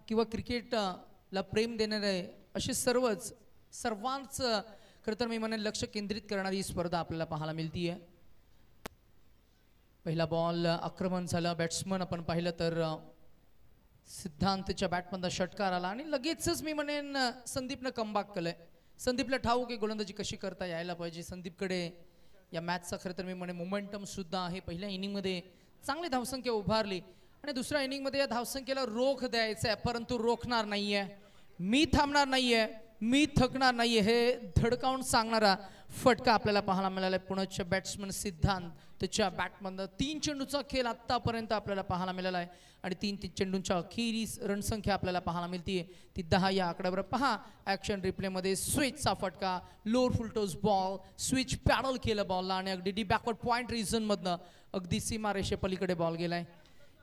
किंवा क्रिकेटला प्रेम देणारे असे सर्वांचं खरं तर मी म्हणेन लक्ष केंद्रित करणारी ही स्पर्धा आपल्याला पाहायला मिळतीये. पहिला बॉल आक्रमण झालं, बॅट्समन आपण पाहिलं तर सिद्धांतच्या बॅटमधला षटकार आला आणि लगेचच मी म्हणेन संदीपनं कमबॅक केलंय. संदीपला ठाऊक आहे गोलंदाजी कशी करता यायला पाहिजे. संदीपकडे या मॅचचा खरं तर मी म्हणे मोमेंटम सुद्धा आहे. पहिल्या इनिंगमध्ये चांगली धावसंख्या उभारली आणि दुसऱ्या इनिंगमध्ये या धावसंख्येला रोख द्यायचा आहे, परंतु रोखणार नाहीये. मी थांबणार नाहीये, मी थकणार नाहीये हे धडकावून सांगणारा फटका आपल्याला पाहायला मिळाला. पुण्याच्या बॅट्समन सिद्धांत त्याच्या बॅटमधनं 3 चेंडूचा खेळ आतापर्यंत आपल्याला पाहायला मिळाला आहे आणि 3 चेंडूंच्या अखेरीस रणसंख्या आपल्याला पाहायला मिळते ती 10 या आकड्यावर. पहा ॲक्शन रिप्लेमध्ये स्विचचा फटका, lower full toss ball, switch paddle केलं बॉलला आणि अगदी डी बॅकवर्ड पॉईंट रिझनमधनं अगदी सीमारेषे पलीकडे बॉल गेलाय.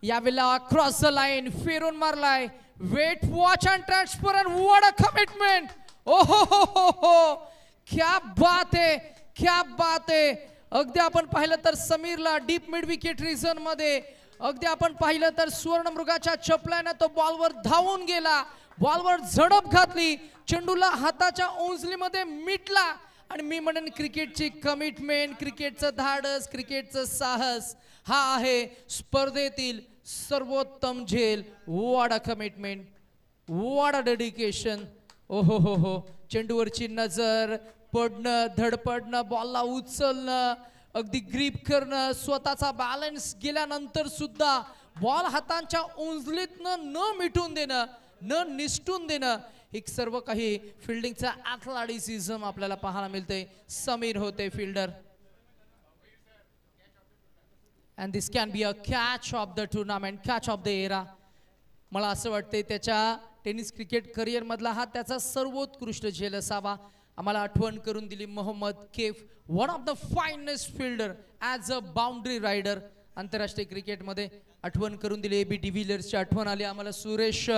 यावेळेला क्रॉस द लाईन फेरून मारलाय. Wait watch and transfer and what a commitment. ओहो हो हो हो, क्या बात है, क्या बात है. अगदी आपण पाहिलं तर समीरला डीप मिड विकेट रिझन मध्ये अगदी आपण पाहिलं तर सुवर्णमृगाच्या चपल्यानं तो बॉलवर धावून गेला, बॉलवर झडप घातली, चेंडूला हाताच्या ओंजलीमध्ये मिटला आणि मी म्हणेन क्रिकेटची कमिटमेंट, क्रिकेटचं धाडस, क्रिकेटचं साहस हा आहे स्पर्धेतील सर्वोत्तम झेल. What a commitment, what a dedication. ओहो हो हो, चेंडूवरची नजर, पडणं, धडपडणं, बॉलला उचलणं, अगदी ग्रीप करणं, स्वतःचा बॅलन्स गेल्यानंतर सुद्धा बॉल हातांच्या उंजलीतनं न मिटून देणं, न निसटून देणं, हे सर्व काही फिल्डिंगचा ॲथलेटिसिझम आपल्याला पाहायला मिळते. समीर होते fielder. And this can be a catch of the tournament, catch of the era. मला असं वाटते त्याच्या टेनिस क्रिकेट करिअर मधला हा त्याचा सर्वोत्कृष्ट झेल असावा. आम्हाला आठवण करून दिली Mohammad Kaif, one of the finest fielder as a boundary rider आंतरराष्ट्रीय क्रिकेटमध्ये. आठवण करून दिली AB डिव्हिलियर्सची आठवण आली आम्हाला, सुरेश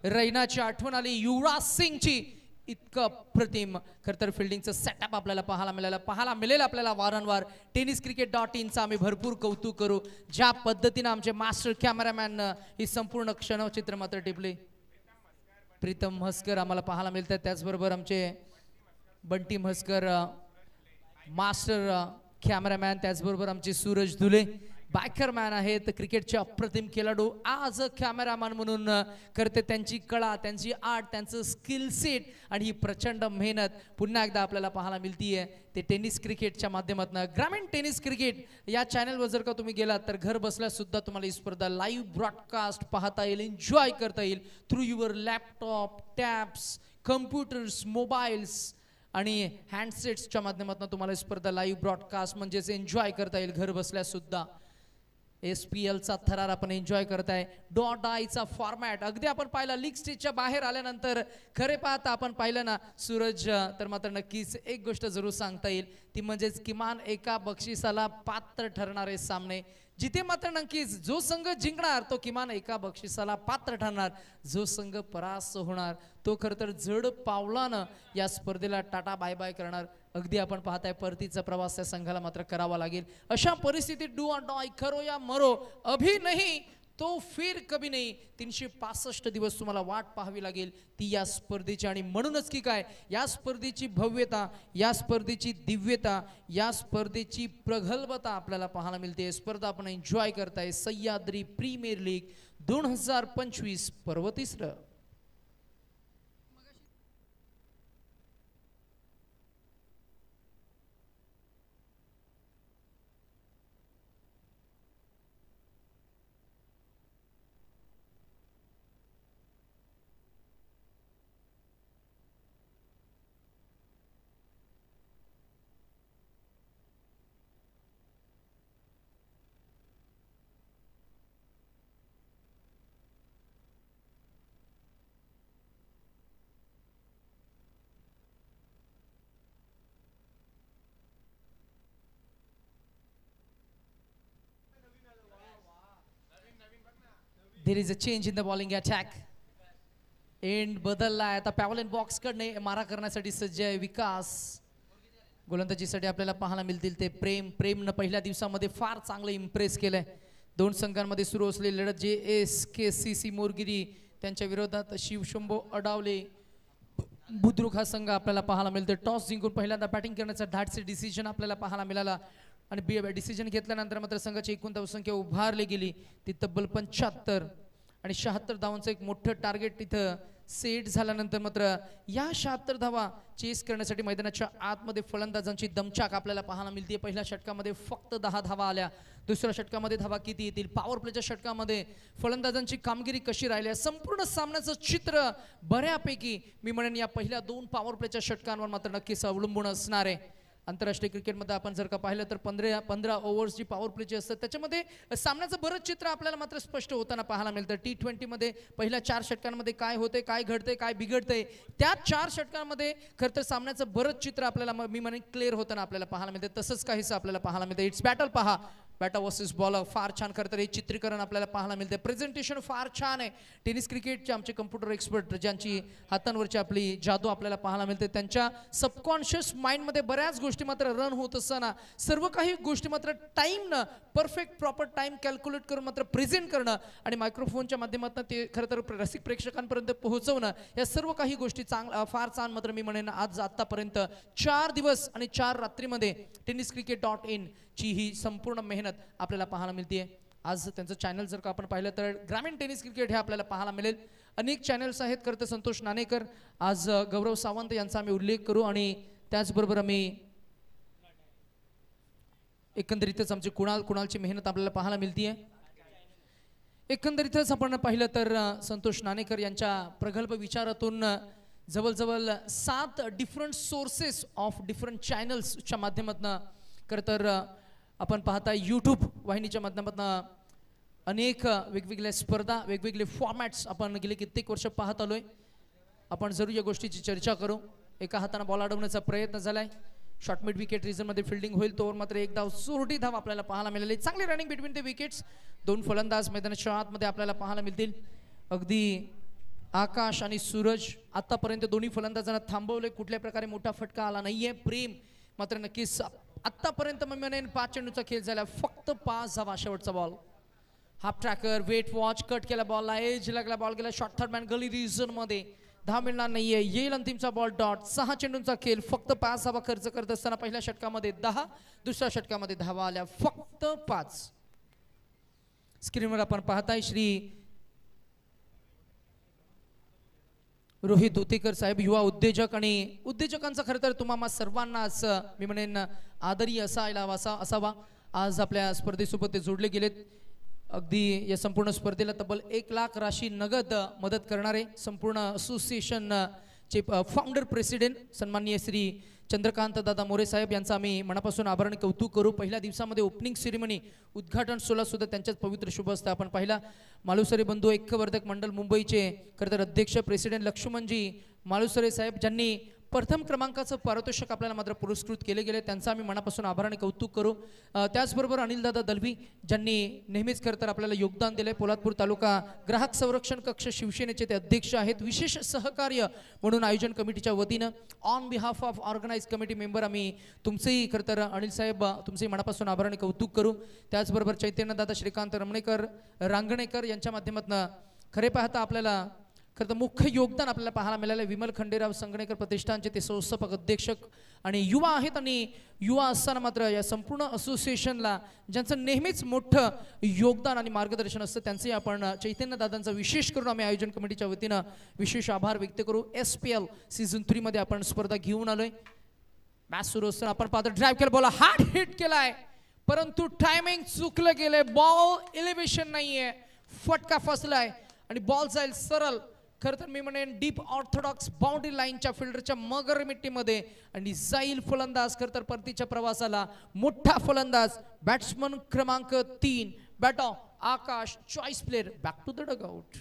रैनाची आठवण आली, युवराज सिंगची. इतकं प्रतिम खरं तर फिल्डिंगचं सेटअप आपल्याला पाहायला मिळेल आपल्याला वारंवार. tenniscricket.in आम्ही भरपूर कौतुक करू ज्या पद्धतीनं आमचे मास्टर कॅमेरामॅन ही संपूर्ण क्षणचित्र मात्र टिपले. प्रीतम म्हस्कर आम्हाला पाहायला मिळतात, त्याचबरोबर आमचे बंटी म्हस्कर मास्टर कॅमेरामॅन, त्याचबरोबर आमचे सूरज धुले बायकर मॅन आहेत, क्रिकेटचे अप्रतिम खेळाडू. आज कॅमेरामॅन म्हणून करते त्यांची कला, त्यांची आर्ट, त्यांचं स्किल सेट आणि ही प्रचंड मेहनत पुन्हा एकदा आपल्याला पाहायला मिळतीये ते टेनिस क्रिकेटच्या माध्यमातून. ग्रामीण टेनिस क्रिकेट या चॅनलवर जर का तुम्ही गेलात तर घर बसल्या सुद्धा तुम्हाला ही स्पर्धा लाईव्ह ब्रॉडकास्ट पाहता येईल, एन्जॉय करता येईल through your laptop, tabs, computers, mobiles आणि हँडसेट्सच्या माध्यमातून तुम्हाला स्पर्धा लाईव्ह ब्रॉडकास्ट म्हणजेच एन्जॉय करता येईल घर बसल्या सुद्धा. SPLचा थरार आपण एन्जॉय करताय. डॉट आयचा फॉर्मॅट अगदी आपण पाहिला लीग स्टेजच्या बाहेर आल्यानंतर खरे पाहता आपण पाहिलं ना सूरज, तर मात्र नक्कीच एक गोष्ट जरूर सांगता येईल ती म्हणजेच किमान एका बक्षिसाला पात्र ठरणारे सामने, जिथे मात्र नक्कीच जो संघ जिंकणार तो किमान एका बक्षिसाला पात्र ठरणार, जो संघ परास्त होणार तो खरं तर जड पावलानं या स्पर्धेला टाटा बाय बाय करणार. अगदी आपण पाहताय परतीचा प्रवास त्या संघाला मात्र करावा लागेल. अशा परिस्थितीत डू ऑर डाय, करो या मरो, अभी नहीं तो फिर कभी नाही, 365 दिवस तुम्हाला वाट पाहावी लागेल ती या स्पर्धेची. आणि म्हणूनच की काय या स्पर्धेची भव्यता, या स्पर्धेची दिव्यता, या स्पर्धेची प्रगल्भता आपल्याला पाहायला मिळते. स्पर्धा आपण एन्जॉय करताय. सह्याद्री प्रीमियर लीग 2025 पर्व 3. There is a change in the bowling attack. End बदललाय आता. पॅव्हलियन बॉक्स कडे मारा करण्यासाठी सज्ज आहे विकास. गोलंदाजीसाठी आपल्याला पाहायला मिळतील ते प्रेमनं पहिल्या दिवसामध्ये फार चांगलं इम्प्रेस केलंय. दोन संघांमध्ये सुरू असलेली लढत JSKCC मोरगिरी त्यांच्या विरोधात शिवशंभो अडावले बुद्रुक हा संघ आपल्याला पाहायला मिळतो. टॉस जिंकून पहिल्यांदा बॅटिंग करण्याचा धाडसी डिसिजन आपल्याला पाहायला मिळाला आणि डिसिजन घेतल्यानंतर मात्र संघाची एकूण धावसंख्या उभारली गेली ती तब्बल 75 आणि 76 धावांचं एक मोठं टार्गेट तिथं सेट झाल्यानंतर मात्र या 76 धावा चेस करण्यासाठी मैदानाच्या आतमध्ये फलंदाजांची दमछाक आपल्याला पाहायला मिळते. पहिल्या षटकामध्ये फक्त 10 धावा आल्या. दुसऱ्या षटकामध्ये धावा किती येतील, पॉवर प्लेच्या षटकामध्ये फलंदाजांची कामगिरी कशी राहिली, संपूर्ण सामन्याचं चित्र बऱ्यापैकी मी म्हणेन या पहिल्या 2 पॉवर प्लेच्या षटकांवर मात्र नक्कीच अवलंबून असणार आहे. आंतरराष्ट्रीय क्रिकेटमध्ये आपण जर का पाहिलं तर 15 ओव्हर्स जी पॉवर प्लेची असतात त्याच्यामध्ये सामन्याचं बरंच चित्र आपल्याला मात्र स्पष्ट होताना पाहायला मिळतं. T20 मध्ये पहिल्या 4 षटकांमध्ये काय होते, काय घडते, काय बिघडते, त्या 4 षटकांमध्ये खरं तर सामन्याचं बरंच चित्र आपल्याला मी म्हणेन क्लिअर होताना आपल्याला पाहायला मिळतं. तसंच काहीसं आपल्याला पाहायला मिळतं. इट्स बॅटल पहा, बॅटर वर्सेस बॉलर फार छान खरं तर हे चित्रीकरण आपल्याला पाहायला मिळते. प्रेझेंटेशन फार छान आहे. टेनिस क्रिकेटचे आमचे कम्प्युटर एक्सपर्ट ज्यांची हातांवरची आपली जादू आपल्याला पाहायला मिळते त्यांच्या सबकॉन्शियस माइंडमध्ये बऱ्याच गोष्टी मात्र रन होत असताना सर्व काही गोष्टी मात्र टाईमनं परफेक्ट प्रॉपर टाइम कॅल्क्युलेट करून मात्र प्रेझेंट करणं आणि मायक्रोफोनच्या माध्यमातून ते खरं तर रसिक प्रेक्षकांपर्यंत पोहोचवणं या सर्व काही गोष्टी फार छान मात्र मी म्हणेन आज आतापर्यंत 4 दिवस आणि 4 रात्रीमध्ये tenniscricket.in ची ही संपूर्ण मेहनत आपल्याला पाहायला मिळते. आज त्यांचं चॅनल जर का आपण पाहिलं तर ग्रामीण टेनिस क्रिकेट हे आपल्याला पाहायला मिळेल. अनेक चॅनल्स आहेत. खरं तर संतोष नाणेकर, आज गौरव सावंत यांचा आम्ही उल्लेख करू आणि त्याचबरोबर आम्ही एकंदरीतच आमची कुणालची मेहनत आपल्याला पाहायला मिळते. एकंदरीतच आपण पाहिलं तर संतोष नाणेकर यांच्या प्रगल्भ विचारातून जवळजवळ 7 डिफरंट सोर्सेस ऑफ डिफरंट चॅनल्सच्या माध्यमातून खरं तर आपण पाहता यूट्यूब वाहिनीच्या माध्यमातून अनेक वेगवेगळ्या स्पर्धा, वेगवेगळे फॉर्मॅट्स आपण गेले कित्येक वर्ष पाहत आलोय. आपण जरूर या गोष्टीची चर्चा करू. एका हाताने बॉल अडवण्याचा प्रयत्न झालाय. शॉर्ट मिड विकेट रिझनमध्ये फिल्डिंग होईल तोवर मात्र एक धाव सोरटी धाव आपल्याला पाहायला मिळाली. चांगली रनिंग बिटवीन द विकेट्स. 2 फलंदाज मैदानाच्या आतमध्ये आपल्याला पाहायला मिळतील. अगदी आकाश आणि सूरज आतापर्यंत दोन्ही फलंदाजांना थांबवले. कुठल्या प्रकारे मोठा फटका आला नाहीये. प्रेम मात्र नक्कीच आतापर्यंत मी म्हणेन 5 चेंडूचा खेळ झाला. फक्त 5 धावा. शेवटचा ball half tracker wait watch cut केला बॉलला. एज लागला. बॉल गेला short third man gully region मध्ये. धाव मिळणार नाहीये. येईल अंतिमचा बॉल डॉट. 6 चेंडूंचा खेळ. फक्त 5 धावा खर्च करत असताना पहिल्या षटकामध्ये 10, दुसऱ्या षटकामध्ये धावा आल्या फक्त 5. स्क्रीनवर आपण पाहताय श्री रोहित धोतेकर साहेब, युवा उद्योजक आणि उद्योजकांचा खरं तर तुम्हाला सर्वांनाच मी म्हणेन आदरी असावा. आज आपल्या स्पर्धेसोबत ते जोडले गेलेत. अगदी या संपूर्ण स्पर्धेला तब्बल 1 लाख राशी नगद मदत करणारे संपूर्ण असोसिएशन चे फाउंडर प्रेसिडेंट सन्माननीय श्री चंद्रकांत दादा मोरे साहेब यांचा आम्ही मनापासून आभार आणि कौतुक करू. पहिल्या दिवसामध्ये ओपनिंग सेरेमनी उद्घाटन सोहळा सुद्धा त्यांच्याच पवित्र शुभ असतं. आपण पाहिला मालुसरे बंधू ऐक्यवर्धक मंडळ मुंबईचे खरं तर अध्यक्ष प्रेसिडेंट लक्ष्मणजी मालुसरे साहेब ज्यांनी प्रथम क्रमांकाचं पारितोषिक आपल्याला मात्र पुरस्कृत केले गेले. त्यांचा आम्ही मनापासून आभार आणि कौतुक करू. त्याचबरोबर अनिलदादा दलवी ज्यांनी नेहमीच खरं तर आपल्याला योगदान दिले. पोलादपूर तालुका ग्राहक संरक्षण कक्ष शिवसेनेचे ते अध्यक्ष आहेत. विशेष सहकार्य म्हणून आयोजन कमिटीच्या वतीनं on behalf of organize committee member आम्ही तुमचेही खरं तर अनिल साहेब तुमचेही मनापासून आभार आणि कौतुक करू. त्याचबरोबर चैतन्यदादा श्रीकांत रमणेकर रांगणेकर यांच्या माध्यमातून खरे पाहता आपल्याला खरं तर मुख्य योगदान आपल्याला पाहायला मिळालं. विमल खंडेराव संगणेकर प्रतिष्ठानचे ते संस्थापक अध्यक्ष आणि युवा आहेत. आणि युवा असताना मात्र या संपूर्ण असोसिएशनला ज्यांचं नेहमीच मोठं योगदान आणि मार्गदर्शन असतं त्यांचे आपण चैतन्यदादांचा विशेष करून आम्ही आयोजन कमिटीच्या वतीनं विशेष आभार व्यक्त करू. SPL सीझन 3 मध्ये आपण स्पर्धा घेऊन आलोय. मॅच सुरू असताना आपण पाहतो ड्राईव्ह केला, बॉल हार्ड हिट केलाय परंतु टायमिंग चुकलं गेलंय. बॉल एलिव्हेशन नाहीये, फटका फसलाय आणि बॉल जाईल सरळ खरं तर मी म्हणेन डीप ऑर्थोडॉक्स बाउंड्री लाईनच्या फिल्डरच्या मगर मिट्टीमध्ये आणि जाईल फलंदाज खरं तर परतीच्या प्रवासाला. मोठा फलंदाज बॅट्समन क्रमांक 3 बॅटॉ Akash choice player back to the dugout.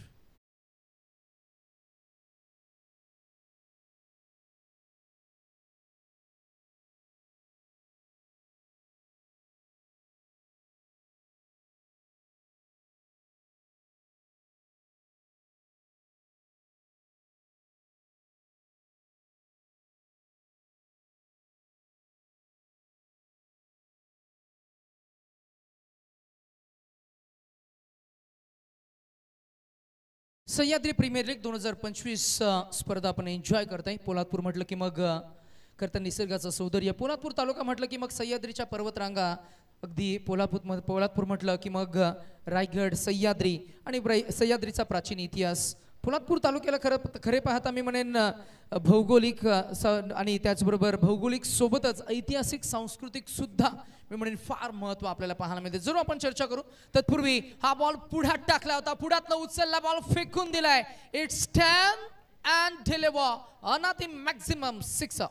Sahyadri premier league 2025 स्पर्धा आपण एन्जॉय करताय. पोलादपूर म्हटलं की मग करता निसर्गाचं सौंदर्य, पोलादपूर तालुका म्हटलं की मग सह्याद्रीच्या पर्वतरांगा, अगदी पोलादपूर म्हटलं की मग रायगड, सह्याद्री आणि सह्याद्रीचा प्राचीन इतिहास. पोलादपूर तालुक्याला खरे पाहता मी म्हणेन भौगोलिक आणि त्याचबरोबर भौगोलिक सोबतच ऐतिहासिक सांस्कृतिक सुद्धा मी म्हणेन फार महत्व आपल्याला पाहायला मिळते. जरूर आपण चर्चा करू. तत्पूर्वी हा बॉल पुढ्यात टाकला होता, पुढ्यातनं उचलला बॉल फेकून दिलाय. इट्स 10 अँड डिलिव्हर अनादी मॅक्झिमम 6.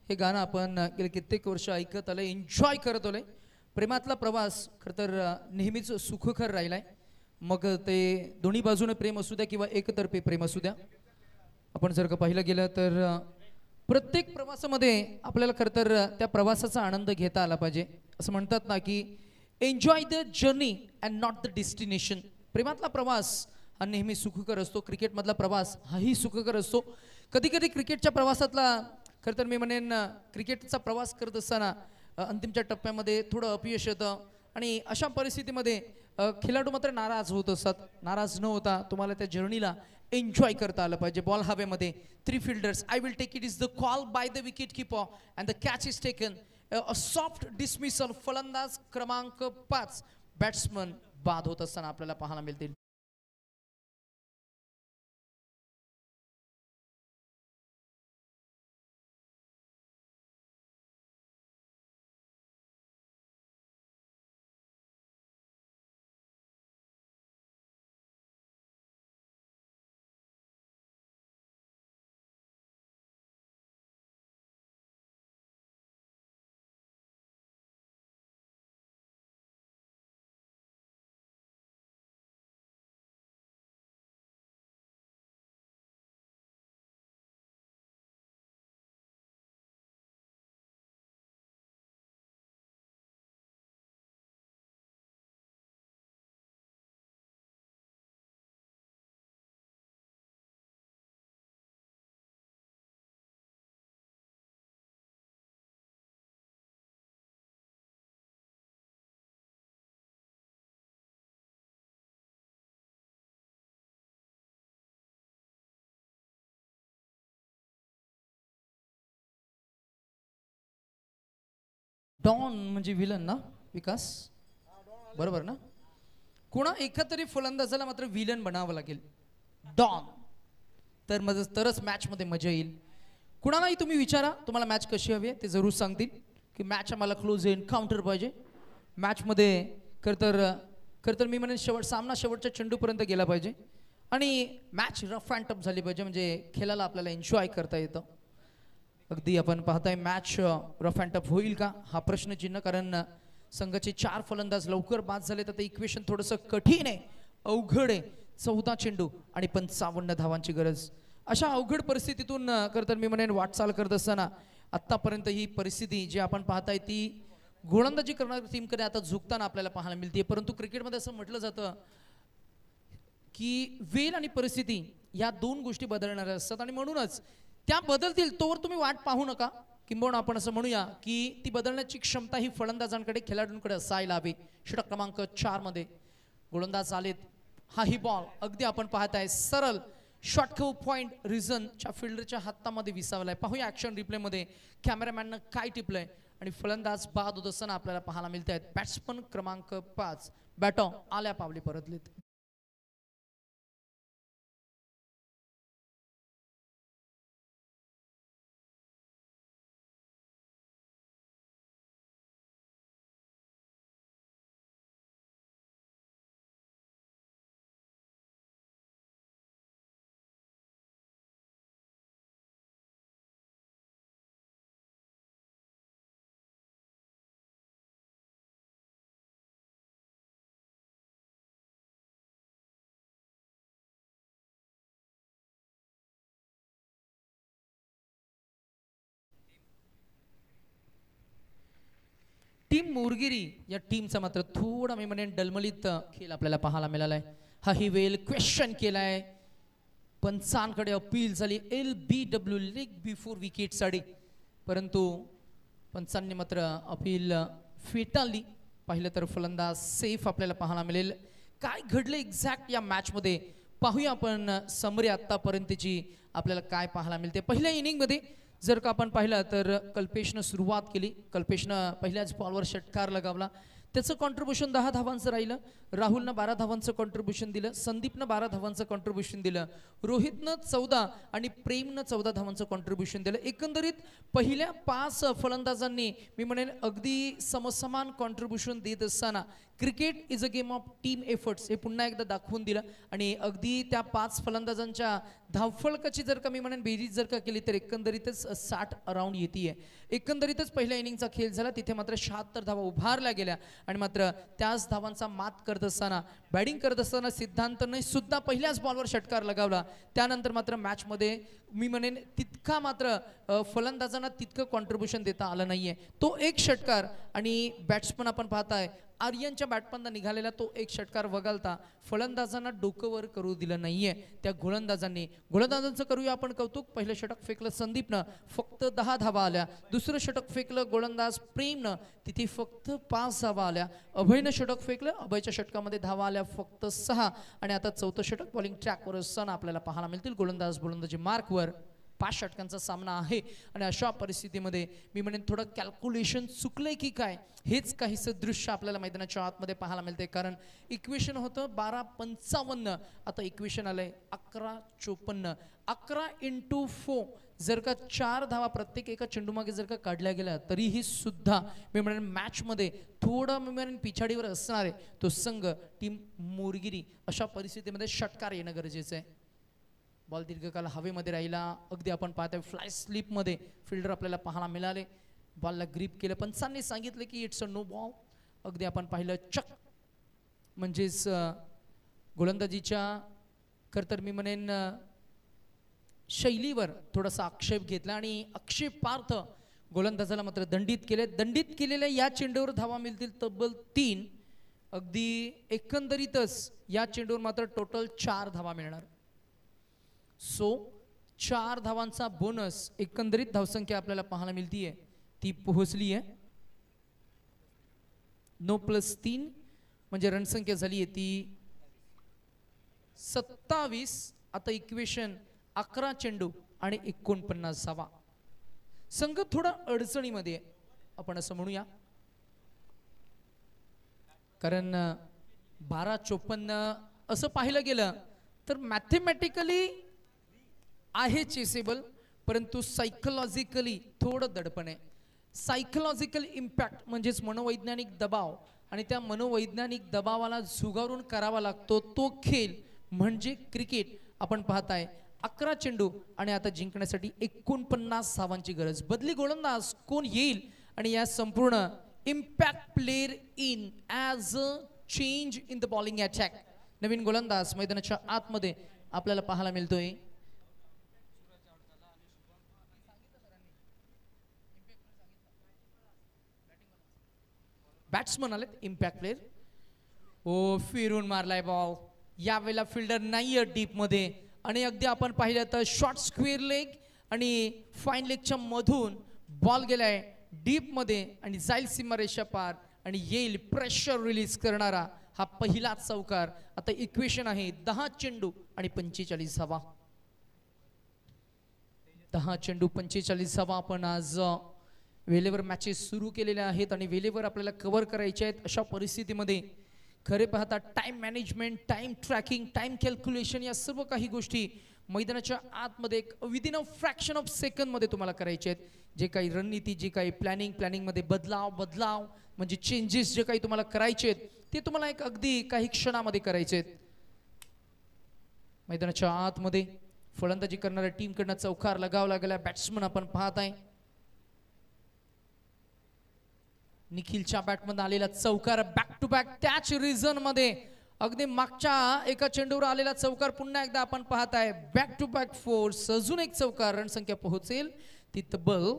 हे गाणं आपण गेले कित्येक वर्ष ऐकत आलं, एन्जॉय करत आलोय. प्रेमातला प्रवास खरं तर नेहमीच सुखकर राहिलाय. मग ते दोन्ही बाजूने प्रेम असू द्या किंवा एकतर्फी प्रेम असू द्या. आपण जर का पाहिलं गेलं तर प्रत्येक प्रवासामध्ये आपल्याला खरं तर त्या प्रवासाचा आनंद घेता आला पाहिजे. असं म्हणतात ना की enjoy the journey and not the destination. प्रेमातला प्रवास हा नेहमी सुखकर असतो, क्रिकेटमधला प्रवास हाही सुखकर असतो. कधी कधी क्रिकेटच्या प्रवासातला खरं तर मी म्हणेन क्रिकेटचा प्रवास करत असताना अंतिमच्या टप्प्यामध्ये थोडं अपयश येतं आणि अशा परिस्थितीमध्ये खेळाडू मात्र नाराज होत असतात. नाराज न होता तुम्हाला त्या जर्नीला एन्जॉय करता आलं पाहिजे. बॉल हवेमध्ये 3 fielders, I will take it is the call by the wicket keeper and the catch is taken. A soft dismissal. फलंदाज क्रमांक 5 बॅट्समन बाद होत असताना आपल्याला पाहायला मिळतील. डॉन म्हणजे विलन ना विकास, बरोबर ना? कोणा एका तरी फलंदाजाला मात्र विलन बनावं लागेल, डॉन. तर मग तरच मॅचमध्ये मजा येईल. कुणालाही तुम्ही विचारा तुम्हाला मॅच कशी हवी आहे, ते जरूर सांगतील की मॅच आम्हाला क्लोज एन्काउंटर पाहिजे. मॅचमध्ये खरं तर मी म्हणेन सामना शेवटच्या चेंडूपर्यंत गेला पाहिजे आणि मॅच रफ अँड टफ झाली पाहिजे, म्हणजे खेळाला आपल्याला एन्जॉय करता येतं. अगदी आपण पाहताय मॅच रफ अँड टफ होईल का हा प्रश्नचिन्ह, कारण संघाचे 4 फलंदाज लवकर बाद झाले तर ते इक्वेशन थोडंसं कठीण आहे, अवघड आहे. 14 चेंडू आणि 55 धावांची गरज. अशा अवघड परिस्थितीतून खरं तर मी म्हणेन वाटचाल करत असताना आत्तापर्यंत ही परिस्थिती जी आपण पाहताय ती गोलंदाजी करणाऱ्या टीमकडे आता झुकताना आपल्याला पाहायला मिळते. परंतु क्रिकेटमध्ये असं म्हटलं जातं की वेळ आणि परिस्थिती या 2 गोष्टी बदलणाऱ्या असतात आणि म्हणूनच त्या बदलतील तोवर तुम्ही वाट पाहू नका. किंबहुना आपण असं म्हणूया की ती बदलण्याची क्षमता ही फलंदाजांकडे, खेळाडूंकडे असायला हवी. षटक क्रमांक 4 मध्ये गोलंदाज आलेत. हा ही बॉल अगदी आपण पाहताय सरळ शॉर्टकव पॉइंट रिझनच्या फिल्डरच्या हातामध्ये विसावलाय. पाहूया ऍक्शन रिप्लेमध्ये कॅमेरामॅननं काय टिपलंय आणि फलंदाज बाद होत असताना आपल्याला पाहायला मिळत आहेत. बॅट्समन क्रमांक 5 बॅटॉ आल्या पावली परतलेत. मोरगिरी या टीमचा मात्र थोडा मी म्हणेन डलमलीत खेळ आपल्याला पाहायला मिळालाय. हा ही वेल क्वेश्चन केलाय, पंचांकडे अपील झाली LBW लेग बिफोर विकेट साठी, परंतु पंचांनी मात्र अपील फेटाळली. पाहिलं तर फलंदाज सेफ आपल्याला पाहायला मिळेल. काय घडलं एक्झॅक्ट या मॅच मध्ये पाहूया आपण. समरी आतापर्यंतची आपल्याला काय पाहायला मिळते. पहिल्या इनिंग मध्ये जर का आपण पाहिलं तर कल्पेशनं सुरुवात केली. कल्पेशनं पहिल्याच बॉलवर षटकार लगावला. त्याचं कॉन्ट्रीब्युशन 10 धावांचं राहिलं. राहुलनं 12 धावांचं कॉन्ट्रीब्युशन दिलं. संदीपनं 12 धावांचं कॉन्ट्रीब्युशन दिलं. रोहितनं 14 आणि प्रेमनं 14 धावांचं कॉन्ट्रीब्युशन दिलं. एकंदरीत पहिल्या 5 फलंदाजांनी मी म्हणेन अगदी समसमान कॉन्ट्रीब्युशन देत असताना cricket is a game of team efforts हे पुन्हा एकदा दाखवून दिलं. आणि अगदी त्या 5 फलंदाजांच्या धावफलकाची जर का मी म्हणेन बेरीज जर का केली तर एकंदरीतच 60 अराउंड येते. एकंदरीतच पहिल्या इनिंगचा खेळ झाला. तिथे मात्र 76 धावा उभारल्या गेल्या आणि मात्र त्याच धावांचा मात करत असताना बॅटिंग करत असताना सिद्धांतने सुद्धा पहिल्याच बॉलवर षटकार लगावला. त्यानंतर मात्र मॅच मध्ये मी म्हणेन तितका मात्र फलंदाजांना तितकं कॉन्ट्रीब्युशन देता आलं नाहीये. तो एक षटकार आणि बॅट्समन आपण पाहताय आर्यनच्या बॅटमधनं निघालेला तो एक षटकार वगळता फलंदाजांना डोकं वर करू दिलं नाहीये त्या गोलंदाजांचं करूया आपण कौतुक. पहिलं षटक फेकलं संदीपनं, फक्त 10 धावा आल्या. दुसरं षटक फेकलं गोलंदाज प्रेमनं, तिथे फक्त 5 धावा आल्या. अभयनं षटक फेकलं, अभयच्या षटकामध्ये धावा आल्या फक्त 6. आणि आता चौथं षटक बॉलिंग ट्रॅकवर असताना आपल्याला पाहायला मिळतील. गोलंदाजी मार्कवर 5 षटकांचा सामना आहे. आणि अशा परिस्थितीमध्ये मी म्हणेन थोडं कॅल्क्युलेशन चुकलंय की काय हेच काहीसं दृश्य आपल्याला मैदानाच्या आतमध्ये पाहायला मिळते. कारण इक्वेशन होतं 12:55, आता इक्वेशन आलंय 11:54. 11 × 4 जर का 4 धावा प्रत्येक एका चेंडूमागे जर का काढल्या गेल्या तरीही सुद्धा मी म्हणेन मॅचमध्ये थोडं मी म्हणेन पिछाडीवर असणार आहे तो संघ टीम मोरगिरी. अशा परिस्थितीमध्ये षटकार येणं गरजेचं आहे. बॉल दीर्घकाळ हवेमध्ये राहिला. अगदी आपण पाहतोय फ्लाय स्लिपमध्ये फिल्डर आपल्याला पाहायला मिळाले. बॉलला ग्रीप केलं. पंचांनी सांगितलं की इट्स अ नो बॉल. अगदी आपण पाहिलं चक म्हणजेच गोलंदाजीच्या खरं तर मी म्हणेन शैलीवर थोडासा आक्षेप घेतला आणि आक्षेपार्थ गोलंदाजाला मात्र दंडित केले. दंडित केलेल्या या चेंडूवर धावा मिळतील तब्बल 3. अगदी एकंदरीतच या चेंडूवर मात्र टोटल 4 धावा मिळणार. सो 4 धावांचा बोनस एकंदरीत धावसंख्या आपल्याला पाहायला मिळतीये ती पोहोचली आहे 9 + 3 म्हणजे रणसंख्या झाली आहे ती 27. आता इक्वेशन 11 चेंडू आणि 49 धावा. संघ थोडा अडचणीमध्ये आपण असं म्हणूया. कारण 12:54 असं पाहिलं गेलं तर मॅथमॅटिकली आहे चेसेबल, परंतु सायकोलॉजिकली थोडं दडपण आहे. सायकोलॉजिकल इम्पॅक्ट म्हणजेच मनोवैज्ञानिक दबाव आणि त्या मनोवैज्ञानिक दबावाला झुगारून करावा लागतो तो खेळ म्हणजे क्रिकेट. आपण पाहताय 11 चेंडू आणि आता जिंकण्यासाठी 49 धावांची गरज. बदली गोलंदाज कोण येईल आणि या संपूर्ण impact player in as a change in the bowling attack. नवीन गोलंदाज मैदानाच्या आतमध्ये आपल्याला पाहायला मिळतोय. बॅट्समन आलेत इम्पॅक्ट प्लेयर. ओ फिरून मारलाय बॉल. यावेळेला फिल्डर नाहीये डीप मध्ये आणि अगदी आपण पाहिलं तर शॉर्ट स्क्वेअर लेग आणि फाईन लेगच्या मधून बॉल गेलाय डीप मध्ये आणि जाईल सीमारेषा पार आणि येईल प्रेशर रिलीज करणारा हा पहिला चौकार. आता इक्वेशन आहे 10 चेंडू आणि 45 धावा. 10 चेंडू 45 धावा. आपण आज वेळेवर मॅचेस सुरू केलेल्या आहेत आणि वेळेवर आपल्याला कव्हर करायचे आहेत. अशा परिस्थितीमध्ये खरे पाहता time management, time tracking, time calculation या सर्व काही गोष्टी मैदानाच्या आतमध्ये within a fraction of second मध्ये तुम्हाला करायचे आहेत. जे काही रणनीती, जे काही प्लॅनिंगमध्ये बदलाव म्हणजे चेंजेस जे काही तुम्हाला करायचे आहेत ते तुम्हाला एक अगदी काही क्षणामध्ये करायचे आहेत. मैदानाच्या आतमध्ये फलंदाजी करणाऱ्या टीमकडनं चौकार लगावला गेला. बॅट्समन आपण पाहत आहे निखिलच्या बॅटमध्ये आलेला चौकार बॅक टू बॅक त्याच रिझन मध्ये अगदी मागच्या एका चेंडूवर आलेला चौकार पुन्हा एकदा आपण पाहताय बॅक टू बॅक फोर्स. अजून एक चौकार. रणसंख्या पोहोचेल ती तब्बल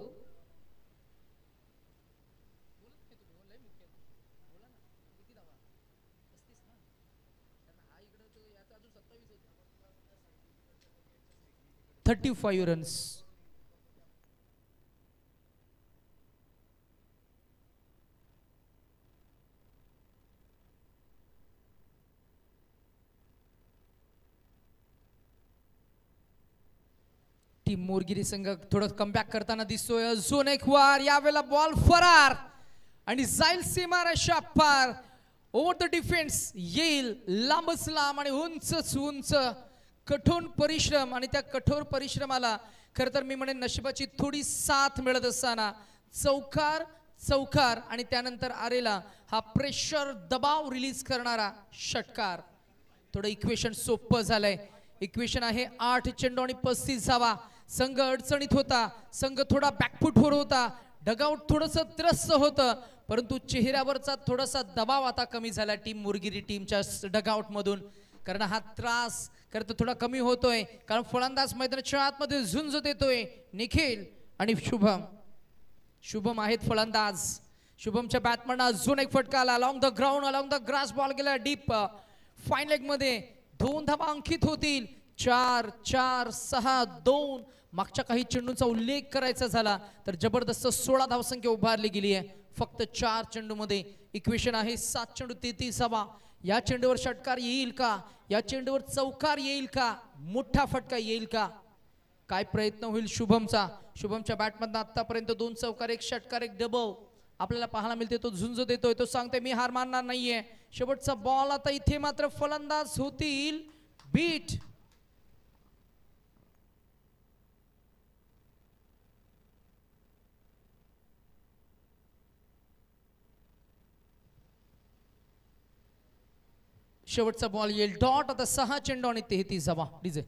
35 रन्स. टीम मोरगिरी संघ थोडं कमबॅक करताना दिसतोय. अजून एक वार, यावेळेला बॉल फरार आणि जाईल सीमारेषा पार. ओव्हर द डिफेन्स येईल लांबच लांब आणि उंचच उंच. कठोर परिश्रम आणि त्या कठोर परिश्रमाला खरं तर मी म्हणेन नशिबाची थोडी साथ मिळत असताना चौकार चौकार आणि त्यानंतर आरेला हा प्रेशर दबाव रिलीज करणारा षटकार. थोडं इक्वेशन सोपं झालंय. इक्वेशन आहे 8 चेंडू आणि 35 धावा. संघ अडचणीत होता, संघ थोडा बॅकफुटवर होता, डगआउट थोडंसं त्रस्त होतं, परंतु चेहऱ्यावरचा थोडासा दबाव आता कमी झाला टीम मुरगिरी टीमच्या डगआउट मधून. कारण हा त्रास खरं तर थोडा कमी होतोय, कारण फलंदाज मैदानाच्या आतमध्ये झुंज देतोय. निखिल आणि शुभम आहेत फलंदाज. शुभमच्या बॅटमन अजून एक फटका आला. Along the ground, along the grass ball गेला डीप. फाईन लेग मध्ये 2 धावा अंकित होतील. 4 4 6 2. मागच्या काही चेंडूंचा उल्लेख करायचा झाला तर जबरदस्त 16 धावसंख्या उभारली गेली आहे फक्त 4 चेंडू मध्ये. इक्वेशन आहे 7 चेंडू 33 धावा. या चेंडूवर षटकार येईल का, या चेंडूवर चौकार येईल का, मोठा फटका येईल का, काय प्रयत्न होईल शुभमचा. शुभमच्या बॅटमधून आतापर्यंत 2 चौकार, 1 षटकार, 1 डबल आपल्याला पाहायला मिळते. तो झुंज देतोय, तो सांगतोय मी हार मानणार नाहीये. शेवटचा बॉल आता इथे मात्र फलंदाज होतील बीट. शेवटचा बॉल येईल डॉट. आता 6 चेंडू आणि 33 धावा. डीजे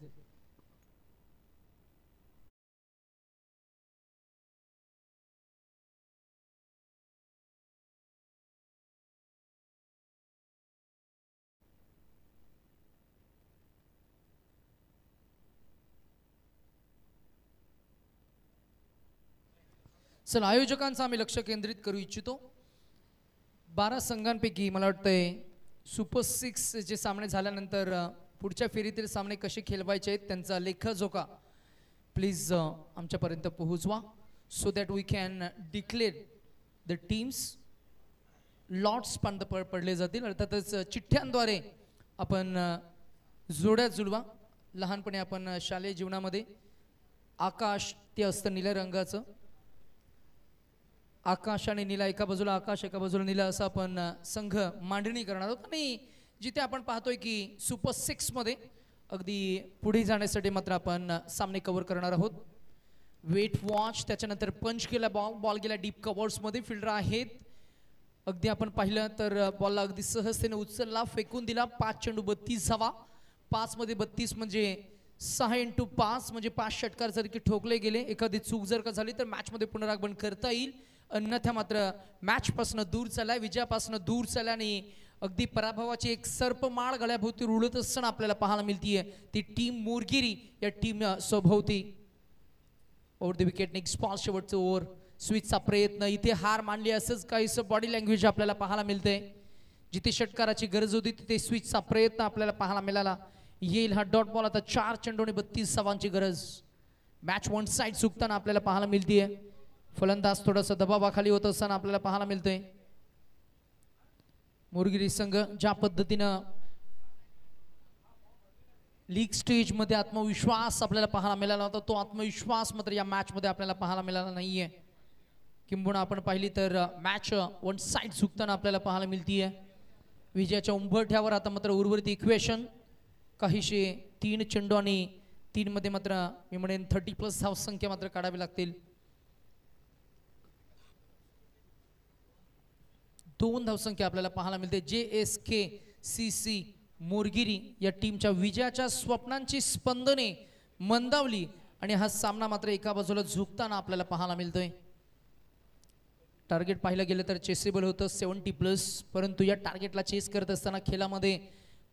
चला, आयोजकांचं आम्ही लक्ष केंद्रित करू इच्छितो. 12 संघांपैकी मला वाटतंय सुपर 6 जे सामने झाल्यानंतर पुढच्या फेरीतील सामने कसे खेळवायचे आहेत त्यांचा लेखाजोखा प्लीज आमच्यापर्यंत पोहोचवा, so that we can declare the teams. Lots पण पडले जातील, अर्थातच चिठ्ठ्यांद्वारे आपण जोड्या जुळवा. लहानपणी आपण शालेय जीवनामध्ये आकाश ते असतं निळ्या रंगाचं, आकाश आणि नीला, एका बाजूला आकाश एका बाजूला नीला असं आपण संघ मांडणी करणार आहोत. आणि जिथे आपण पाहतोय की सुपर 6 मध्ये अगदी पुढे जाण्यासाठी मात्र आपण सामने कव्हर करणार आहोत. वेट वॉच, त्याच्यानंतर पंच केला बॉल, बॉल गेला डीप कव्हर्स मध्ये. फिल्डर आहेत, अगदी आपण पाहिलं तर बॉलला अगदी सहजतेने उचलला, फेकून दिला. 5 चेंडू 32 धावा. 5 मध्ये 32 म्हणजे 6 × 5 म्हणजे 5 षटकार जर की ठोकले गेले, एखादी चूक जर का झाली तर मॅच मध्ये पुनरागमन करता येईल. अन्यथा मात्र मॅच पासून दूर चाललाय, विजयापासून दूर चालला आणि अगदी पराभवाची एक सर्पमाळ गळ्याभोवती रुळत असताना आपल्याला पाहायला मिळतीये ती टीम मोरगिरी या टीम सभोवती. Over the wicket, next ball, शेवटचं ओव्हर, स्विचचा प्रयत्न. इथे हार मानली असंच काहीसं बॉडी लँग्वेज आपल्याला पाहायला मिळते. जिथे षटकाराची गरज होती तिथे स्विचचा प्रयत्न आपल्याला पाहायला मिळाला. येईल हा डॉट बॉल. आता 4 चेंडू आणि 32 धावांची गरज. मॅच वन साइड चुकताना आपल्याला पाहायला मिळतीये. फलंदाज थोडासा दबावाखाली होत असताना आपल्याला पाहायला मिळतंय. मोरगिरी संघ ज्या पद्धतीनं लीग स्टेज मध्ये आत्मविश्वास आपल्याला पाहायला मिळाला होता, तो आत्मविश्वास मात्र या मॅच मध्ये आपल्याला पाहायला मिळाला नाहीये. किंबहुना आपण पाहिली तर मॅच वन साइड चुकताना आपल्याला पाहायला मिळतीये. विजयाच्या उंबरठ्यावर आता मात्र उर्वरित इक्वेशन काहीशे 3 चेंडू आणि 3 मध्ये मात्र मी म्हणेन 30+ धावसंख्या मात्र काढावी लागतील. 2 धावसंख्या आपल्याला पाहायला मिळते. JSKCC मोरगिरी या टीमच्या विजयाच्या स्वप्नांची स्पंदने मंदावली आणि हा सामना मात्र एका बाजूला झुकताना आपल्याला पाहायला मिळतोय. टार्गेट पाहिलं गेलं तर चेसेबल होतं 70+, परंतु या टार्गेटला चेस करत असताना खेळामध्ये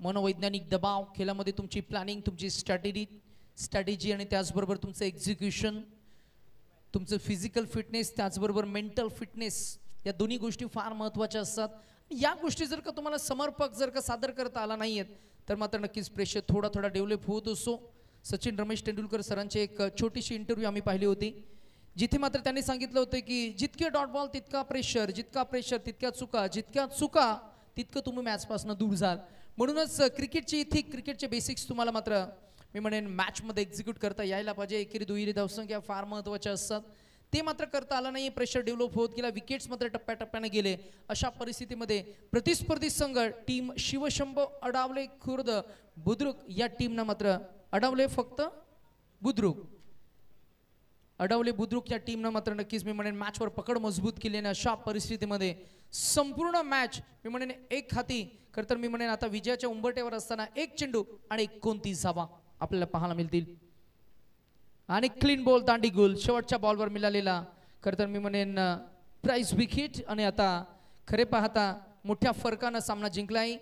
मनोवैज्ञानिक दबाव, खेळामध्ये तुमची प्लॅनिंग, तुमची स्ट्रॅटेजी आणि त्याचबरोबर तुमचं एक्झिक्युशन, तुमचं फिजिकल फिटनेस, त्याचबरोबर मेंटल फिटनेस, या दोन्ही गोष्टी फार महत्त्वाच्या असतात. या गोष्टी जर का तुम्हाला समर्पक जर का सादर करता आला नाहीयेत तर मात्र नक्कीच प्रेशर थोडा डेव्हलप होत असतो. सचिन रमेश तेंडुलकर सरांची एक छोटीशी इंटरव्ह्यू आम्ही पाहिली होती, जिथे मात्र त्यांनी सांगितलं होतं की जितके डॉट बॉल तितका प्रेशर, जितका प्रेशर तितक्या चुका, जितक्या चुका तितकं तुम्ही मॅचपासून दूर जाल. म्हणूनच क्रिकेटची इथिक, क्रिकेटचे बेसिक्स तुम्हाला मात्र मी म्हणेन मॅचमध्ये एक्झिक्यूट करता यायला पाहिजे. एकेरी दुहेरी धावसंख्या फार महत्त्वाच्या असतात, ते मात्र करता आलं नाही. प्रेशर डेव्हलप होत गेला, विकेट्स मात्र टप्प्याटप्प्याने गेले. अशा परिस्थितीमध्ये प्रतिस्पर्धी संघ टीम शिवशंभो अडावले खुर्द बुद्रुक या टीमनं मात्र अडवले, फक्त बुद्रुक अडवले बुद्रुक या टीमनं मात्र नक्कीच मी म्हणेन मॅचवर पकड मजबूत केली. आणि अशा परिस्थितीमध्ये संपूर्ण मॅच मी म्हणेन एक हाती, खरं तर मी म्हणेन आता विजयाच्या उंबरठ्यावर असताना एक चेंडू आणि 29 धावा आपल्याला पाहायला मिळतील. आणि क्लीन बॉल, दांडी गोल शेवटच्या बॉलवर मिळालेला खरं तर मी म्हणेन प्राइज विकेट. आणि आता खरे पाहता मोठ्या फरकानं सामना जिंकलाय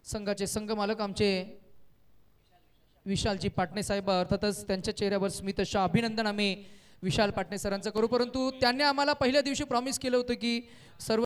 संघाचे संघ मालक आमचे विशालजी पाटणे साहेब. अर्थातच त्यांच्या चेहऱ्यावर स्मितशा अभिनंदन आम्ही विशाल पाटणे सरांचं करू, परंतु त्यांनी आम्हाला पहिल्या दिवशी प्रॉमिस केलं होतं की सर्व